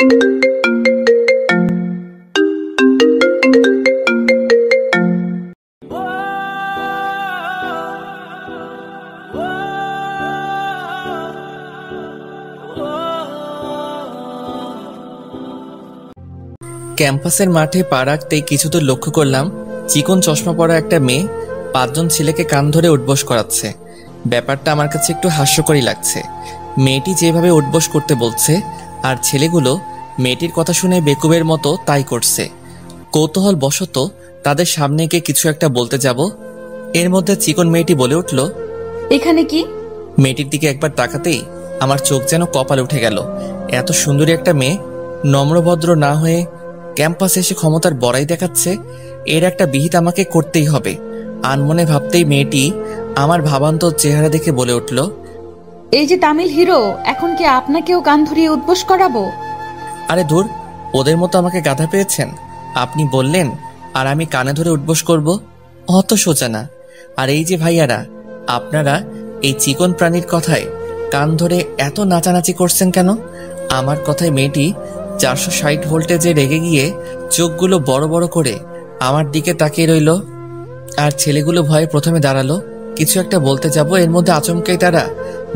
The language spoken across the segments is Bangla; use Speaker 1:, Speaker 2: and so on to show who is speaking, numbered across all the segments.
Speaker 1: ক্যাম্পাসের মাঠে পা রাখতেই কিছু দূর লক্ষ্য করলাম চিকন চশমা পরা একটা মেয়ে 5 জন ছেলেকে কান ধরে উঠবোস করাচ্ছে। ব্যাপারটা আমার কাছে একটু হাস্যকরই লাগছে। মেয়েটি যেভাবে উঠবোস করতে বলছে আর ছেলেগুলো মেয়েটির কথা শুনে বেকুবের মতো তাই করছে। কৌতূহল বশত তাদের সামনে গিয়ে কিছু একটা বলতে যাব, এর মধ্যে চিকন মেয়েটি বলে উঠল,
Speaker 2: এখানে কি?
Speaker 1: মেয়েটির দিকে একবার তাকাতেই আমার চোখ যেন কপালে উঠে গেল। এত সুন্দরী একটা মেয়ে নম্রভদ্র না হয়ে ক্যাম্পাসে এসে ক্ষমতার বড়াই দেখাচ্ছে, এর একটা বিহিত আমাকে করতেই হবে। আনমনে ভাবতেই মেয়েটি আমার ভাবান্তর চেহারা দেখে বলে উঠল,
Speaker 2: এই যে তামিল হিরো, এখন কি আপনাকেও কান ধরিয়ে উদ্বোস করাবো?
Speaker 1: আরে ধুর, ওদের মতো আমাকে গাধা পেয়েছেন? আপনি বললেন আর আমি কানে ধরে উঠবোস করব? অত সোজা না। আর এই যে ভাইয়ারা, আপনারা এই চিকন প্রাণীর কথায় কান ধরে এত নাচানাচি করছেন কেন? আমার কথায় মেয়েটি 460 ভোল্টেজে রেগে গিয়ে চোখগুলো বড় বড় করে আমার দিকে তাকিয়ে রইল। আর ছেলেগুলো ভয়ে প্রথমে দাঁড়ালো, কিছু একটা বলতে যাব, এর মধ্যে আচমকাই তারা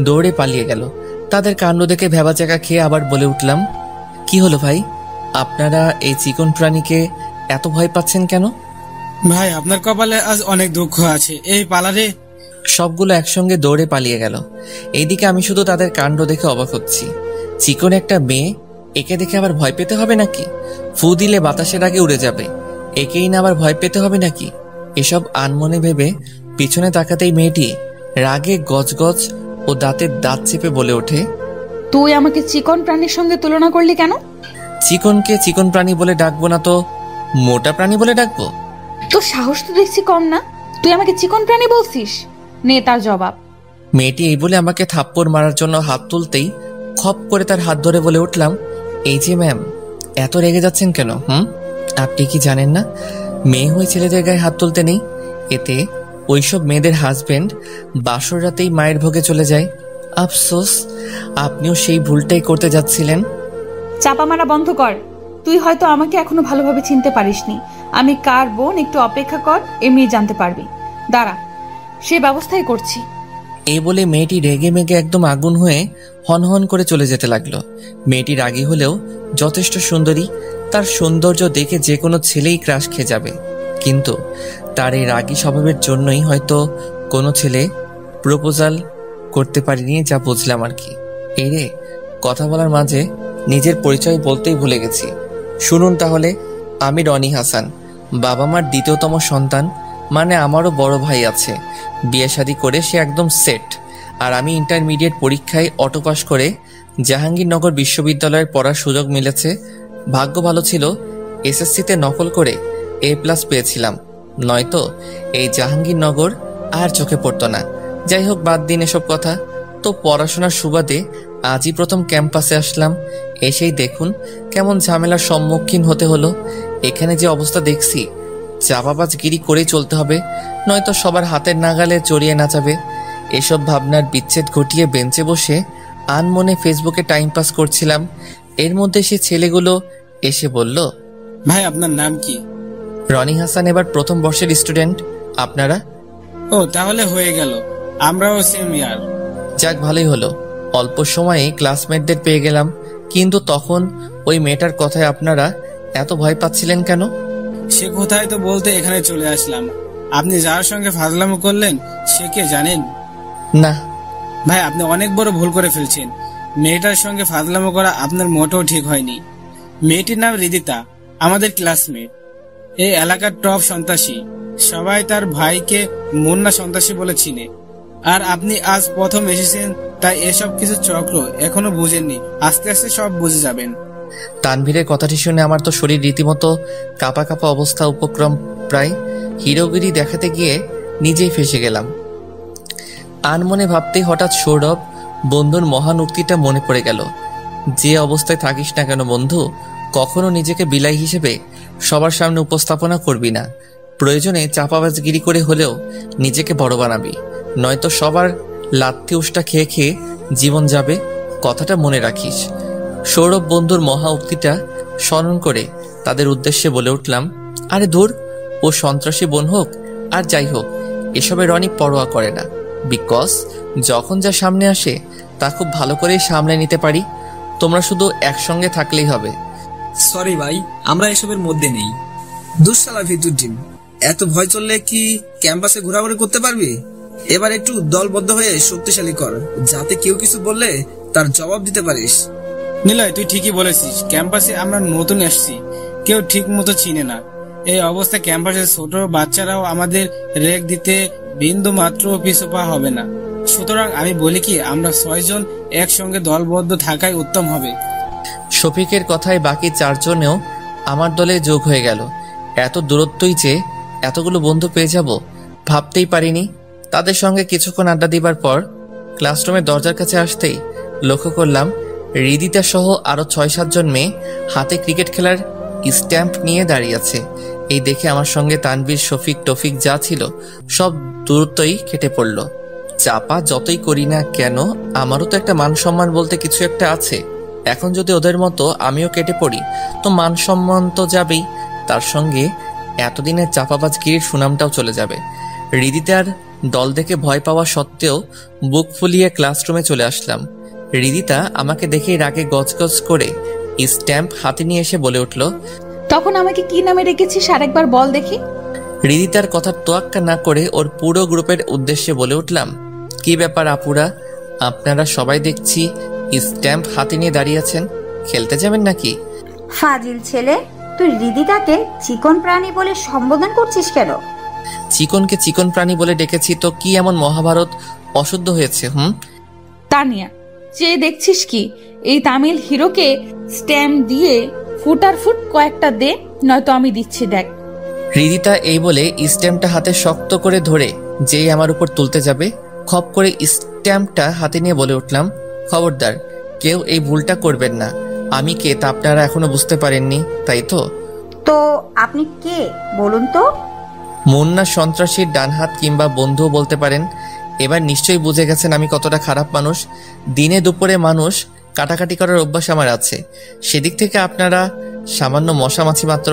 Speaker 1: দৌড়ে পালিয়ে গেল। তাদের কাণ্ড দেখে ভেবাচাকা খেয়ে আবার বলে উঠলাম, কি হলো ভাই, আপনারা এই চিকন প্রাণীকে এত ভয় পাচ্ছেন কেন?
Speaker 3: ভাই, আপনার কপালে আজ অনেক দুঃখ আছে, এই পালারে।
Speaker 1: সবগুলো একসঙ্গে দৌড়ে পালিয়ে গেল। এইদিকে আমি শুধু তাদের কাণ্ড দেখে অবাক হচ্ছি। চিকন একটা মেয়ে, একে দেখে আবার ভয় পেতে হবে নাকি? ফু দিলে বাতাসের আগে উড়ে যাবে, একেই না আবার ভয় পেতে হবে নাকি? এসব আনমনে ভেবে পিছনে তাকাতেই মেয়েটি রাগে গজগজ ও দাঁতের দাঁত চেপে বলে ওঠে,
Speaker 2: তুই আমাকে চিকন প্রাণীর সঙ্গে তুলনা করলি কেন?
Speaker 1: চিকনকে চিকন প্রাণী বলে ডাকবো না তো মোটা প্রাণী বলে ডাকবো?
Speaker 2: তোর সাহস তো দেখছি কম না, তুই আমাকে চিকন প্রাণী বলছিস? নে তার জবাব।
Speaker 1: মেয়েটি এই বলে আমাকে থাপ্পড় মারার জন্য হাত তুলতেই খপ করে তার হাত ধরে বলে উঠলাম, এই যে ম্যাম, এত রেগে যাচ্ছেন কেন? আপনি কি জানেন না মেয়ে হয়ে ছেলেদের গায়ে হাত তুলতে নেই? এতে ওইসব মেয়েদের হাজবেন্ড বাসর রাতেই মায়ের ভোগে চলে যায়। আফসোস, আপনিও সেই ভুলটাই করতে যাচ্ছিলেন।
Speaker 2: চাপা মারা বন্ধ কর। তুই হয়তো আমাকে এখনো ভালোভাবে চিনতে পারিসনি। আমি কার বোন একটু অপেক্ষা কর, এমনি জানতে পারবি। দাঁড়া, সে ব্যবস্থাই করছি।
Speaker 1: এই বলে মেয়েটি রেগে মেগে একদম আগুন হয়ে হনহন করে চলে যেতে লাগলো। মেয়েটি রাগী হলেও যথেষ্ট সুন্দরী, তার সৌন্দর্য দেখে যে কোনো ছেলেই ক্রাশ খেয়ে যাবে। কিন্তু তার এই রাগী স্বভাবের জন্যই হয়তো কোনো ছেলে প্রপোজাল করতে পারিনি, যা বুঝলাম আর কি। এই রে, কথা বলার মাঝে নিজের পরিচয় বলতেই ভুলে গেছি। শুনুন তাহলে, আমি রনি হাসান, বাবা মার দ্বিতীয়তম সন্তান, মানে আমারও বড় ভাই আছে, বিয়ে শাদী করে সে একদম সেট। আর আমি ইন্টারমিডিয়েট পরীক্ষায় অটো পাস করে জাহাঙ্গীরনগর বিশ্ববিদ্যালয়ের পড়ার সুযোগ মিলেছে। ভাগ্য ভালো ছিল, এসএসসিতে নকল করে A+ পেয়েছিলাম, নয়তো এই জাহাঙ্গীরনগর আর চোখে পড়তো না। যাই হোক, বাদ দিন এসব কথা। তো পড়াশোনার সুবাদে আজই প্রথম ক্যাম্পাসে আসলাম। এসেই দেখুন কেমন ঝামেলার সম্মুখীন হতে হলো। এখানে যে অবস্থা দেখছি, চাপাবাজগিরি করেই চলতে হবে, নয়তো সবার হাতের নাগালে জড়িয়ে নাচাবে। এসব ভাবনার বিচ্ছেদ ঘটিয়ে বেঞ্চে বসে আনমনে ফেসবুকে টাইম পাস করছিলাম। এর মধ্যে সে ছেলেগুলো এসে বলল,
Speaker 3: ভাই, আপনার নাম কি?
Speaker 1: রনি হাসান, এবার প্রথম বর্ষের স্টুডেন্ট। আপনারা?
Speaker 3: ও, তাহলে হয়ে গেল, আমরাও সেম ইয়ার।
Speaker 1: যাক, ভালোই হলো, অল্প সময়ে ক্লাসমেটদের পেয়ে গেলাম। কিন্তু তখন ওই মেয়েটার কথায় আপনারা এত ভয় পাচ্ছিলেন কেন?
Speaker 3: সে কোথায় তো বলতে এখানে চলে আসলাম। আপনি যার সঙ্গে ফাজলামো করলেন সে কে জানেন?
Speaker 1: না
Speaker 3: ভাই, আপনি অনেক বড় ভুল করে ফেলছেন। মেয়েটার সঙ্গে ফাজলামো করা আপনার মোটেও ঠিক হয়নি। মেয়েটির নাম হৃদিতা, আমাদের ক্লাসমেট, এই এলাকার টপ সন্ত্রাসী। সবাই তার ভাইকে মুন্না সন্ত্রাসী বলে চিনে। আর আপনি আজ প্রথম এসেছেন, তাই এসব কিছু চক্র এখনো বুঝেননি। আস্তে আস্তে সব বুঝে যাবেন।
Speaker 1: তানভীরের কথাটি শুনে আমার তো শরীর রীতিমতো কাঁপা কাঁপা অবস্থা। উপক্রম প্রায় হিরোগিরি দেখাতে গিয়ে নিজেই ফেসে গেলাম। আনমনে ভাবতেই হঠাৎ সৌরভ বন্ধুর মহান উক্তিটা মনে পড়ে গেল, যে অবস্থায় থাকিস না কেন বন্ধু, কখনো নিজেকে বিলাই হিসেবে সবার সামনে উপস্থাপনা করবি না। প্রয়োজনে চাপাবাজগিরি করে হলেও নিজেকে বড় বানাবি, নয়তো সবার লাত্তি উষ্টা খেয়ে খেয়ে জীবন যাবে। কথাটা মনে রাখিস। সৌরভ বন্ধুর মহা উক্তিটা স্মরণ করে তাদের উদ্দেশ্যে বলে উঠলাম, আরে ধুর, ও সন্ত্রাসী বোন হোক আর যাই হোক, এসবের অনেক পরোয়া করে না। বিকজ যখন যা সামনে আসে তা খুব ভালো করেই সামলে নিতে পারি। তোমরা শুধু একসঙ্গে থাকলেই হবে।
Speaker 4: সরি ভাই, আমরা এসবের মধ্যে নেই।
Speaker 5: দুঃশালা ভিতুর টিম, এত ভয় চললে কি ক্যাম্পাসে ঘোরাঘুরি করতে পারবি? এবার একটু দলবদ্ধ হয়ে শক্তিশালী কর, যাতে কেউ কিছু বললে তার জবাব দিতে পারিস।
Speaker 3: নিলয়, তুই ঠিকই বলেছিস। ক্যাম্পাসে আমরা নতুন আসছি, কেউ ঠিক মতো চিনে না। এই অবস্থায় ক্যাম্পাসের ছোট বাচ্চারাও আমাদের রেক দিতে বিন্দু মাত্র পিছু পা হবে না। সুতরাং আমি বলি কি, আমরা 6 জন একসঙ্গে দলবদ্ধ থাকাই উত্তম হবে।
Speaker 1: শফিকের কথায় বাকি 4 জনেও আমার দলে যোগ হয়ে গেল। এত দূরত্বই যে এতগুলো বন্ধু পেয়ে যাব ভাবতেই পারিনি। তাদের সঙ্গে কিছুক্ষণ আড্ডা দিবার পর ক্লাসরুমের দরজার কাছে আসতেই লক্ষ্য করলাম হৃদিতা সহ আরো 6-7 জন মেয়ে হাতে ক্রিকেট খেলার স্ট্যাম্প নিয়ে দাঁড়িয়ে আছে। এই দেখে আমার সঙ্গে তানভীর, শফিক, টফিক যা ছিল সব দূরত্বই কেটে পড়ল। চাপা যতই করি না কেন, আমারও তো একটা মান সম্মান বলতে কিছু একটা আছে। এখন যদি ওদের মতো আমিও কেটে পড়ি তো মান সম্মান তো যাবেই, তার সঙ্গে এতদিনের চাপাবাজগিরির সুনামটাও চলে যাবে। হৃদিতার দল দেখে ভয় পাওয়া সত্ত্বেও বুক ফুলিয়ে ক্লাসরুমে চলে আসলাম। হৃদিতা আমাকে দেখেই রাগে গজগজ করে স্ট্যাম্প হাতে নিয়ে এসে বলে উঠল,
Speaker 2: তখন আমাকে কি নামে রেখেছিস আরেকবার বল দেখি।
Speaker 1: হৃদিতার কথার তোয়াক্কা না করে ওর পুরো গ্রুপের উদ্দেশ্যে বলে উঠলাম, কি ব্যাপার আপুরা, আপনারা সবাই দেখছি স্ট্যাম্প হাতে নিয়ে দাঁড়িয়ে আছেন, খেলতে যাবেন নাকি?
Speaker 6: ফাজিল ছেলে, তুই হৃদিতাকে চিকন প্রাণী বলে সম্বোধন করছিস কেন?
Speaker 1: চিকনকে চিকন প্রাণী বলে ডেকেছি তো কি এমন মহাভারত অশুদ্ধ হয়েছে?
Speaker 2: তানিয়া, চেয়ে দেখছিস কি? এই তামিল হিরোকে স্ট্যাম্প দিয়ে ফুটার ফুট কয়েকটা দে, নয়তো আমি দিচ্ছি, দেখ।
Speaker 1: হৃদিতা এই বলে স্ট্যাম্পটা হাতে শক্ত করে ধরে যেই আমার উপর তুলতে যাবে, খপ করে স্ট্যাম্পটা হাতে নিয়ে বলে উঠলাম, খবরদার, কেউ এই ভুলটা করবেন না। আমি কে তা আপনারা এখনো বুঝতে পারেননি, তাই তো?
Speaker 6: তো আপনি কে বলুন তো?
Speaker 1: মুন্না সন্ত্রাসীর ডানহাত কিংবা বন্ধুও বলতে পারেন। এবার নিশ্চয়ই বুঝে গেছেন আমি কতটা খারাপ মানুষ। দিনে দুপুরে মানুষ কাটাকাটি করার অভ্যাস আমার আছে, সেদিক থেকে আপনারা সামান্য মশামাছি মাত্র।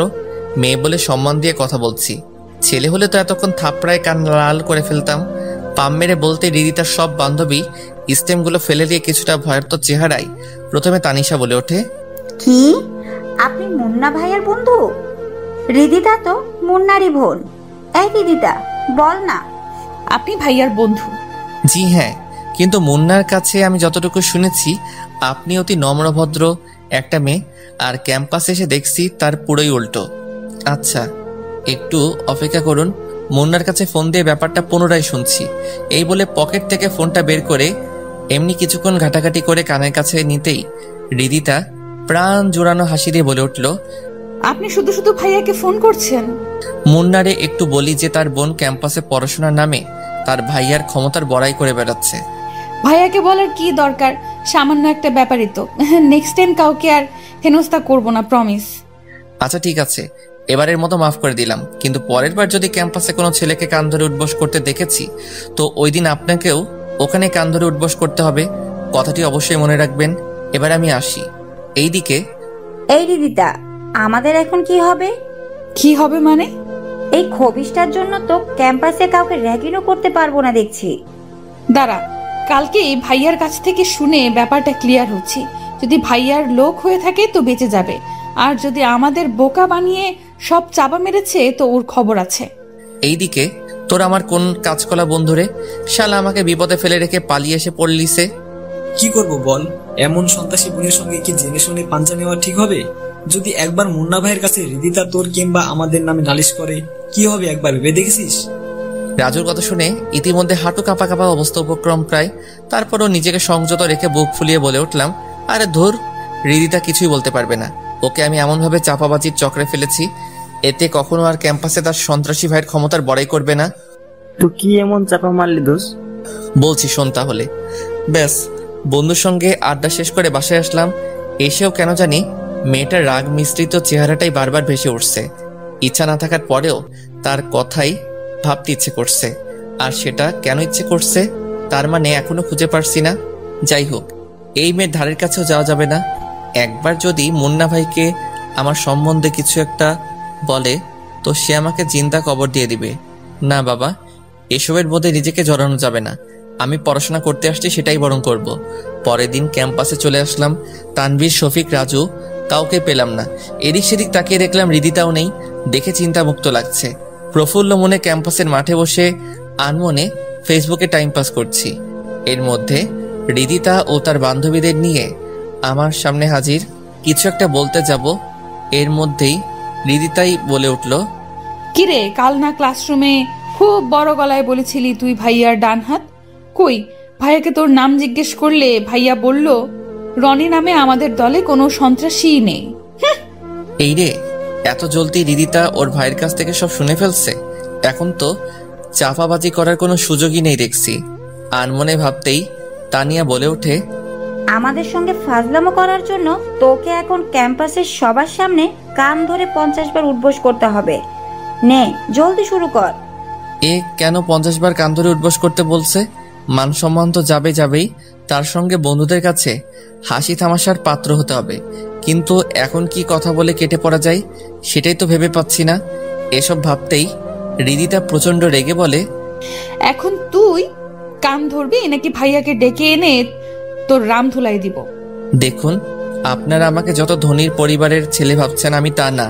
Speaker 1: মেয়ে বলে সম্মান দিয়ে কথা বলছি, ছেলে হলে তো এতক্ষণ থাপড়ায় কান লাল করে ফেলতাম। পাম মেরে বলতে হৃদিতার সব বান্ধবী স্টেমগুলো ফেলে দিয়ে কিছুটা ভয়ার্ত চেহারায় প্রথমে তানিশা বলে ওঠে,
Speaker 6: কি আপনি মুন্না ভাইয়ের বন্ধু? হৃদিতা তো মুন্নারই বোন। এই হৃদিতা, বল না।
Speaker 2: আপনি ভাইয়ার বন্ধু?
Speaker 1: জি হ্যাঁ, কিন্তু মুন্নার কাছে আমি যতটুকু শুনেছি আপনি অতি নম্রভদ্র একটা মেয়ে, আর ক্যাম্পাসে এসে দেখছি তার পুরোই উল্টো। আচ্ছা, একটু অপেক্ষা করুন, মুন্নার কাছে ফোন দিয়ে ব্যাপারটা পুনরায় শুনছি। এই বলে পকেট থেকে ফোনটা বের করে এমনি কিছুক্ষণ ঘাটাঘাটি করে কানের কাছে নিতেই হৃদিতা প্রাণ জোড়ানো হাসি দিয়ে বলে উঠল,
Speaker 2: আপনি শুধু শুধু ভাইয়াকে ফোন করছেন?
Speaker 1: মুন্নারে একটু বলি যে তার বোন ক্যাম্পাসে পড়াশোনার নামে তার ভাইয়ার ক্ষমতার বড়াই করে বেড়াচ্ছে।
Speaker 2: ভাইয়াকে বলার কি দরকার, সামান্য একটা ব্যাপারই তো। নেক্সট টাইম কাউকে আর হেনস্থা করব না, প্রমিস।
Speaker 1: আচ্ছা ঠিক আছে, এবারের মতো মাফ করে দিলাম, কিন্তু পরের বার যদি ক্যাম্পাসে কোনো ছেলেকে কান ধরে উঠবোস করতে দেখেছি তো ওই দিন আপনাকেও ওখানে কান ধরে উঠবোস করতে হবে, কথাটি অবশ্যই মনে রাখবেন। এবার আমি আসি। এইদিকে,
Speaker 6: এই হৃদিতা, আমাদের এখন কি হবে?
Speaker 2: কি হবে মানে?
Speaker 6: এই খবিশটার জন্য তো ক্যাম্পাসে কাউকে র্যাগিংও করতে পারবো না দেখছি।
Speaker 2: দাঁড়া, কালকে ভাইয়ার কাছ থেকে শুনে ব্যাপারটা ক্লিয়ার হচ্ছে। যদি ভাইয়ার লোক হয়ে থাকে তো বেঁচে যাবে, আর যদি আমাদের বোকা বানিয়ে সব চাপা মেরেছে তো ওর খবর আছে।
Speaker 1: এইদিকে তোর আমার কোন কাজকলা বন্ধুরে, শালা আমাকে বিপদে ফেলে রেখে পালিয়ে এসে পড়লিছে।
Speaker 4: কি করব বল? এমন সন্ত্রাসী বোনের সঙ্গে কি জেনে শুনে পাঞ্জা নেওয়া ঠিক হবে? যদি একবার মুন্না ভাইয়ের কাছে হৃদিতা তোর কিংবা আমাদের নামে নালিশ করে কি হবে একবার ভেবে দেখেছিস?
Speaker 1: রাজুর কথা শুনে ইতিমধ্যে হাঁটু কাঁপা কাঁপা অবস্থা উপক্রম প্রায়। তারপরও নিজেকে সংযত রেখে বুক ফুলিয়ে বলে উঠলাম, আরে ধুর, হৃদিতা কিছুই বলতে পারবে না। ওকে আমি এমনভাবে চাপাবাজির চক্রে ফেলেছি, এতে কখনো আর ক্যাম্পাসে তার সন্ত্রাসী ভাইয়ের ক্ষমতার বড়াই করবে না।
Speaker 7: তো কি এমন চাপা মারলি দোষ?
Speaker 1: বলছি শোন তাহলে। ব্যাস, বন্ধুর সঙ্গে আড্ডা শেষ করে বাসায় আসলাম। এসেও কেন জানি মেয়েটার রাগ মিশ্রিত চেহারাটাই বারবার ভেসে উঠছে। ইচ্ছা না থাকার পরেও তার কথাই ভাবতে ইচ্ছে করছে, আর সেটা কেন ইচ্ছে করছে তার মানে এখনো খুঁজে পারছি না। যাই হোক, এই মেয়ের ধারের কাছেও যাওয়া যাবে না। একবার যদি মুন্না ভাইকে আমার সম্বন্ধে কিছু একটা বলে তো সে আমাকে জিন্দা কবর দিয়ে দিবে। না বাবা, এসবের মধ্যে নিজেকে জড়ানো যাবে না। আমি পড়াশোনা করতে আসছি, সেটাই বরং করব। পরের দিন ক্যাম্পাসে চলে আসলাম। তানভীর, শফিক, রাজু কাউকে পেলাম না। এদিক সেদিক তাকিয়ে দেখলাম হৃদিতাও নেই। দেখে চিন্তামুক্ত লাগছে। প্রফুল্ল মনে ক্যাম্পাসের মাঠে বসে আনমনে ফেসবুকে টাইম পাস করছি। এর মধ্যে হৃদিতা ও তার বান্ধবীদের নিয়ে আমার সামনে হাজির। কিছু একটা বলতে যাব, এর মধ্যেই হৃদিতাই বলে উঠল,
Speaker 2: কিরে, কাল না ক্লাসরুমে খুব বড় গলায় বলেছিলি তুই ভাইয়ার ডান হাত? কই, ভাইয়াকে তোর নাম জিজ্ঞেস করলে ভাইয়া বলল রনি নামে আমাদের দলে কোনো সন্ত্রাসীই নেই।
Speaker 1: এই রে, এত জলদি হৃদিতা ওর ভাইয়ের কাছ থেকে সব শুনে ফেলছে। এখন তো চাপাবাজি করার কোনো সুযোগই নেই দেখছি। আনমনে ভাবতেই তানিয়া বলে ওঠে,
Speaker 6: আমাদের সঙ্গে ফাজলামো করার জন্য তোকে এখন ক্যাম্পাসের সবার সামনে কান ধরে 50 বার উঠবোস করতে হবে। নে, জলদি শুরু কর।
Speaker 1: এ কেন 50 বার কান ধরে উঠবোস করতে বলছে? মান সম্মান তো যাবেই, তার সঙ্গে বন্ধুদের কাছে হাসি তামাশার পাত্র হতে হবে। কিন্তু এখন কি কথা বলে কেটে পড়া যায় সেটাই তো ভেবে পাচ্ছি না। এসব ভাবতেই হৃদিতা প্রচন্ড রেগে বলে,
Speaker 2: এখন তুই কান ধরবি নাকি ভাইয়াকে ডেকে এনে তোর রাম ধুলাই দিব?
Speaker 1: দেখুন, আপনারা আমাকে যত ধনীর পরিবারের ছেলে ভাবছেন, আমি তা না।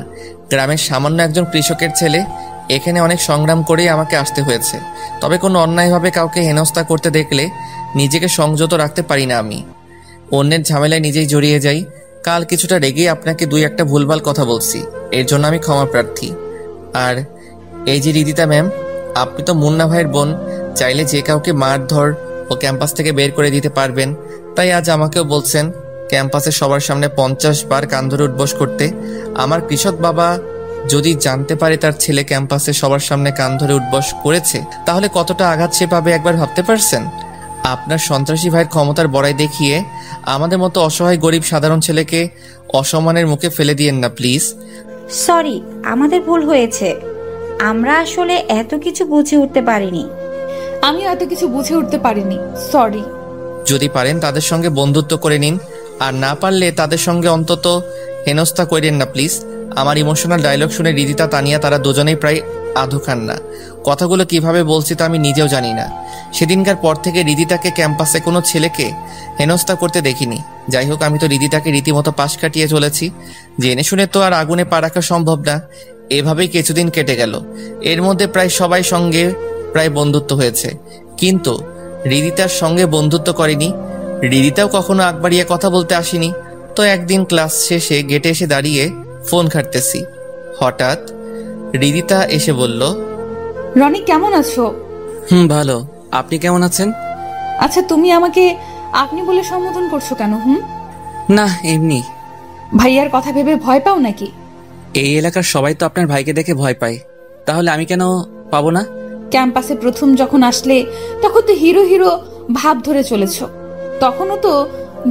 Speaker 1: গ্রামের সামান্য একজন কৃষকের ছেলে। এখানে অনেক সংগ্রাম করেই আমাকে আসতে হয়েছে। তবে কোনো অন্যায়ভাবে কাউকে হেনস্থা করতে দেখলে নিজেকে সংযত রাখতে পারি না। আমি অন্যের ঝামেলায় নিজেই জড়িয়ে যাই। কাল কিছুটা রেগে আপনাকে 2-1টা ভুলভাল কথা বলছি, এর জন্য আমি ক্ষমা প্রার্থী। আর এই যে হৃদিতা ম্যাম, আপনি তো মুন্না ভাইয়ের বোন, চাইলে যে কাউকে মারধর ও ক্যাম্পাস থেকে বের করে দিতে পারবেন। তাই আজ আমাকেও বলছেন ক্যাম্পাসে সবার সামনে 50 বার কান ধরে উঠবোস করতে। আমার কৃষক বাবা যদি জানতে পারে তার ছেলে ক্যাম্পাসে সবার সামনে কান ধরে উঠবোস করেছে, তাহলে কতটা আঘাত সে পাবে একবার ভাবতে পারছেন? আপনার সন্ত্রাসী ভাইয়ের ক্ষমতার বড়াই দেখিয়ে আমাদের মতো অসহায় গরিব সাধারণ ছেলেকে অসম্মানের মুখে ফেলে দিয়েন না প্লিজ।
Speaker 6: সরি, আমাদের ভুল হয়েছে। আমরা আসলে এত কিছু বুঝে উঠতে পারিনি।
Speaker 2: আমি এত কিছু বুঝে উঠতে পারিনি, সরি।
Speaker 1: যদি পারেন তাদের সঙ্গে বন্ধুত্ব করে নিন, আর না পারলে তাদের সঙ্গে অন্তত হেনস্থা করেন না প্লিজ। আমার ইমোশনাল ডায়লগ শুনে হৃদিতা, তানিয়া তারা দুজনেই প্রায় আধো খান না। কথাগুলো কিভাবে বলছি তা আমি নিজেও জানি না। সেদিনকার পর থেকে হৃদিতাকে ক্যাম্পাসে কোনো ছেলেকে হেনস্থা করতে দেখিনি। যাই হোক, আমি তো হৃদিতাকে রীতিমতো পাশ কাটিয়ে চলেছি। জেনে শুনে তো আর আগুনে পা রাখা সম্ভব না। এভাবেই কিছুদিন কেটে গেল। এর মধ্যে প্রায় সবাই সঙ্গে প্রায় বন্ধুত্ব হয়েছে, কিন্তু হৃদিতার সঙ্গে বন্ধুত্ব করেনি। হৃদিতাও কখনো আগ বাড়িয়ে কথা বলতে আসেনি। তো একদিন ক্লাস শেষে গেটে এসে দাঁড়িয়ে ফোন ঘাঁটতেছি, হঠাৎ হৃদিতা এসে বলল,
Speaker 2: রনি কেমন আছো?
Speaker 1: ভালো। আপনি কেমন আছেন?
Speaker 2: আচ্ছা, তুমি আমাকে আপনি বলে সম্বোধন করছো কেন?
Speaker 1: না, এমনি।
Speaker 2: ভাইয়ার কথা ভেবে ভয় পাও নাকি?
Speaker 1: এই এলাকার সবাই তো আপনার ভাইকে দেখে ভয় পায়, তাহলে আমি কেন পাবো না?
Speaker 2: ক্যাম্পাসে প্রথম যখন আসলে তখন তো হিরো হিরো ভাব ধরে চলেছ। তখনও তো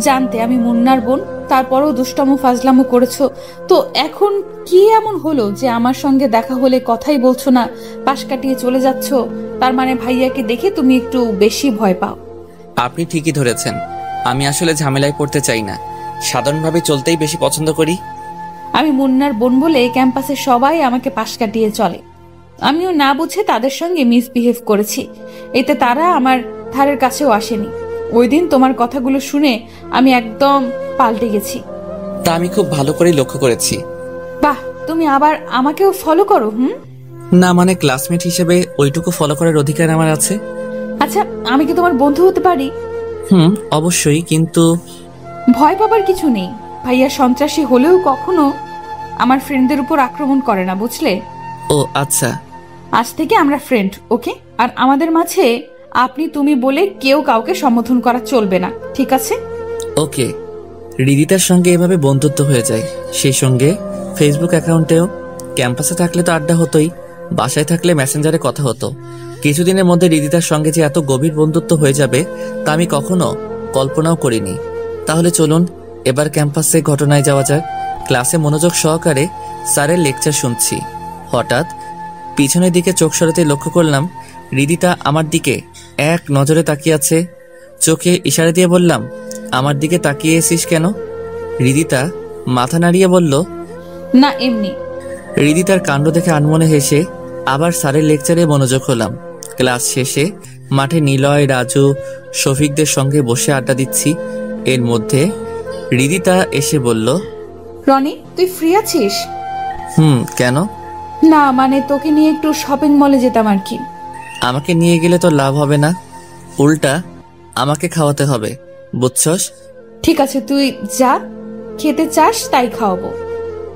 Speaker 2: জানতে আমি মুন্নার বোন, তারপরও দুষ্টামো ফাজলামো করেছো। তো এখন কি এমন হলো যে আমার সঙ্গে দেখা হলে কথাই বলছো না, পাশ কাটিয়ে চলে যাচ্ছ? তার মানে ভাইয়াকে দেখে তুমি একটু বেশি ভয় পাও।
Speaker 1: আপনি ঠিকই ধরেছেন। আমি আসলে ঝামেলায় পড়তে চাই না, সাধারণভাবে চলতেই বেশি পছন্দ করি।
Speaker 2: আমি মুন্নার বোন বলে ক্যাম্পাসে সবাই আমাকে পাশ কাটিয়ে চলে। আমিও না বুঝে তাদের সঙ্গে মিসবিহেভ করেছি, এতে তারা আমার ধারের কাছেও আসেনি। ওই দিন তোমার কথাগুলো শুনে আমি একদম পাল্টে গেছি।
Speaker 1: তা আমি খুব ভালো করে লক্ষ্য করেছি।
Speaker 2: বাহ, তুমি আবার আমাকেও ফলো করো?
Speaker 1: না মানে ক্লাসমেট হিসেবে ওইটুকু ফলো করার অধিকার আমার আছে।
Speaker 2: আচ্ছা, আমি কি তোমার বন্ধু হতে পারি?
Speaker 1: অবশ্যই, কিন্তু
Speaker 2: ভয় পাবার কিছু নেই। ভাইয়া সন্ত্রাসী হলেও কখনো আমার ফ্রেন্ডদের উপর আক্রমণ করে না, বুঝলে?
Speaker 1: ও আচ্ছা।
Speaker 2: আজ থেকে আমরা ফ্রেন্ড, ওকে? আর আমাদের মাঝে আপনি তুমি বলে কেউ কাউকে সম্বোধন করা চলবে না, ঠিক আছে?
Speaker 1: ওকে। হৃদিতার সঙ্গে এভাবে বন্ধুত্ব হয়ে যায়, সেই সঙ্গে ফেসবুক অ্যাকাউন্টেও। ক্যাম্পাসে থাকলে তো আড্ডা হতোই, বাসায় থাকলে মেসেঞ্জারে কথা হতো। কিছুদিনের মধ্যে হৃদিতার সঙ্গে যে এত গভীর বন্ধুত্ব হয়ে যাবে তা আমি কখনো কল্পনাও করিনি। তাহলে চলুন এবার ক্যাম্পাসে ঘটনায় যাওয়া যাক। ক্লাসে মনোযোগ সহকারে স্যারের লেকচার শুনছি। হঠাৎ পিছনের দিকে চোখ সরাতে লক্ষ্য করলাম হৃদিতা আমার দিকে এক নজরে তাকিয়ে আছে। চোখে ইশারা দিয়ে বললাম, আমার দিকে তাকিয়ে এসিস কেন? রিদিতা মাথা নাড়িয়ে বলল,
Speaker 2: না এমনি।
Speaker 1: রিদিতার কাণ্ড দেখে আনমনে হেসে আবার স্যারের লেকচারে মনোযোগ হলাম। ক্লাস শেষে মাঠে নিলয়, রাজু, শফিকদের সঙ্গে বসে আড্ডা দিচ্ছি। এর মধ্যে রিদিতা এসে বলল,
Speaker 2: রনি তুই ফ্রি আছিস?
Speaker 1: কেন?
Speaker 2: না মানে তোকে নিয়ে একটু শপিং মলে যেতাম আর কি।
Speaker 1: আমাকে নিয়ে গেলে তো লাভ হবে না, উল্টা আমাকে খাওয়াতে হবে, বুঝছস?
Speaker 2: ঠিক আছে তুই যা, খেতে চাস তাই খাওয়াবো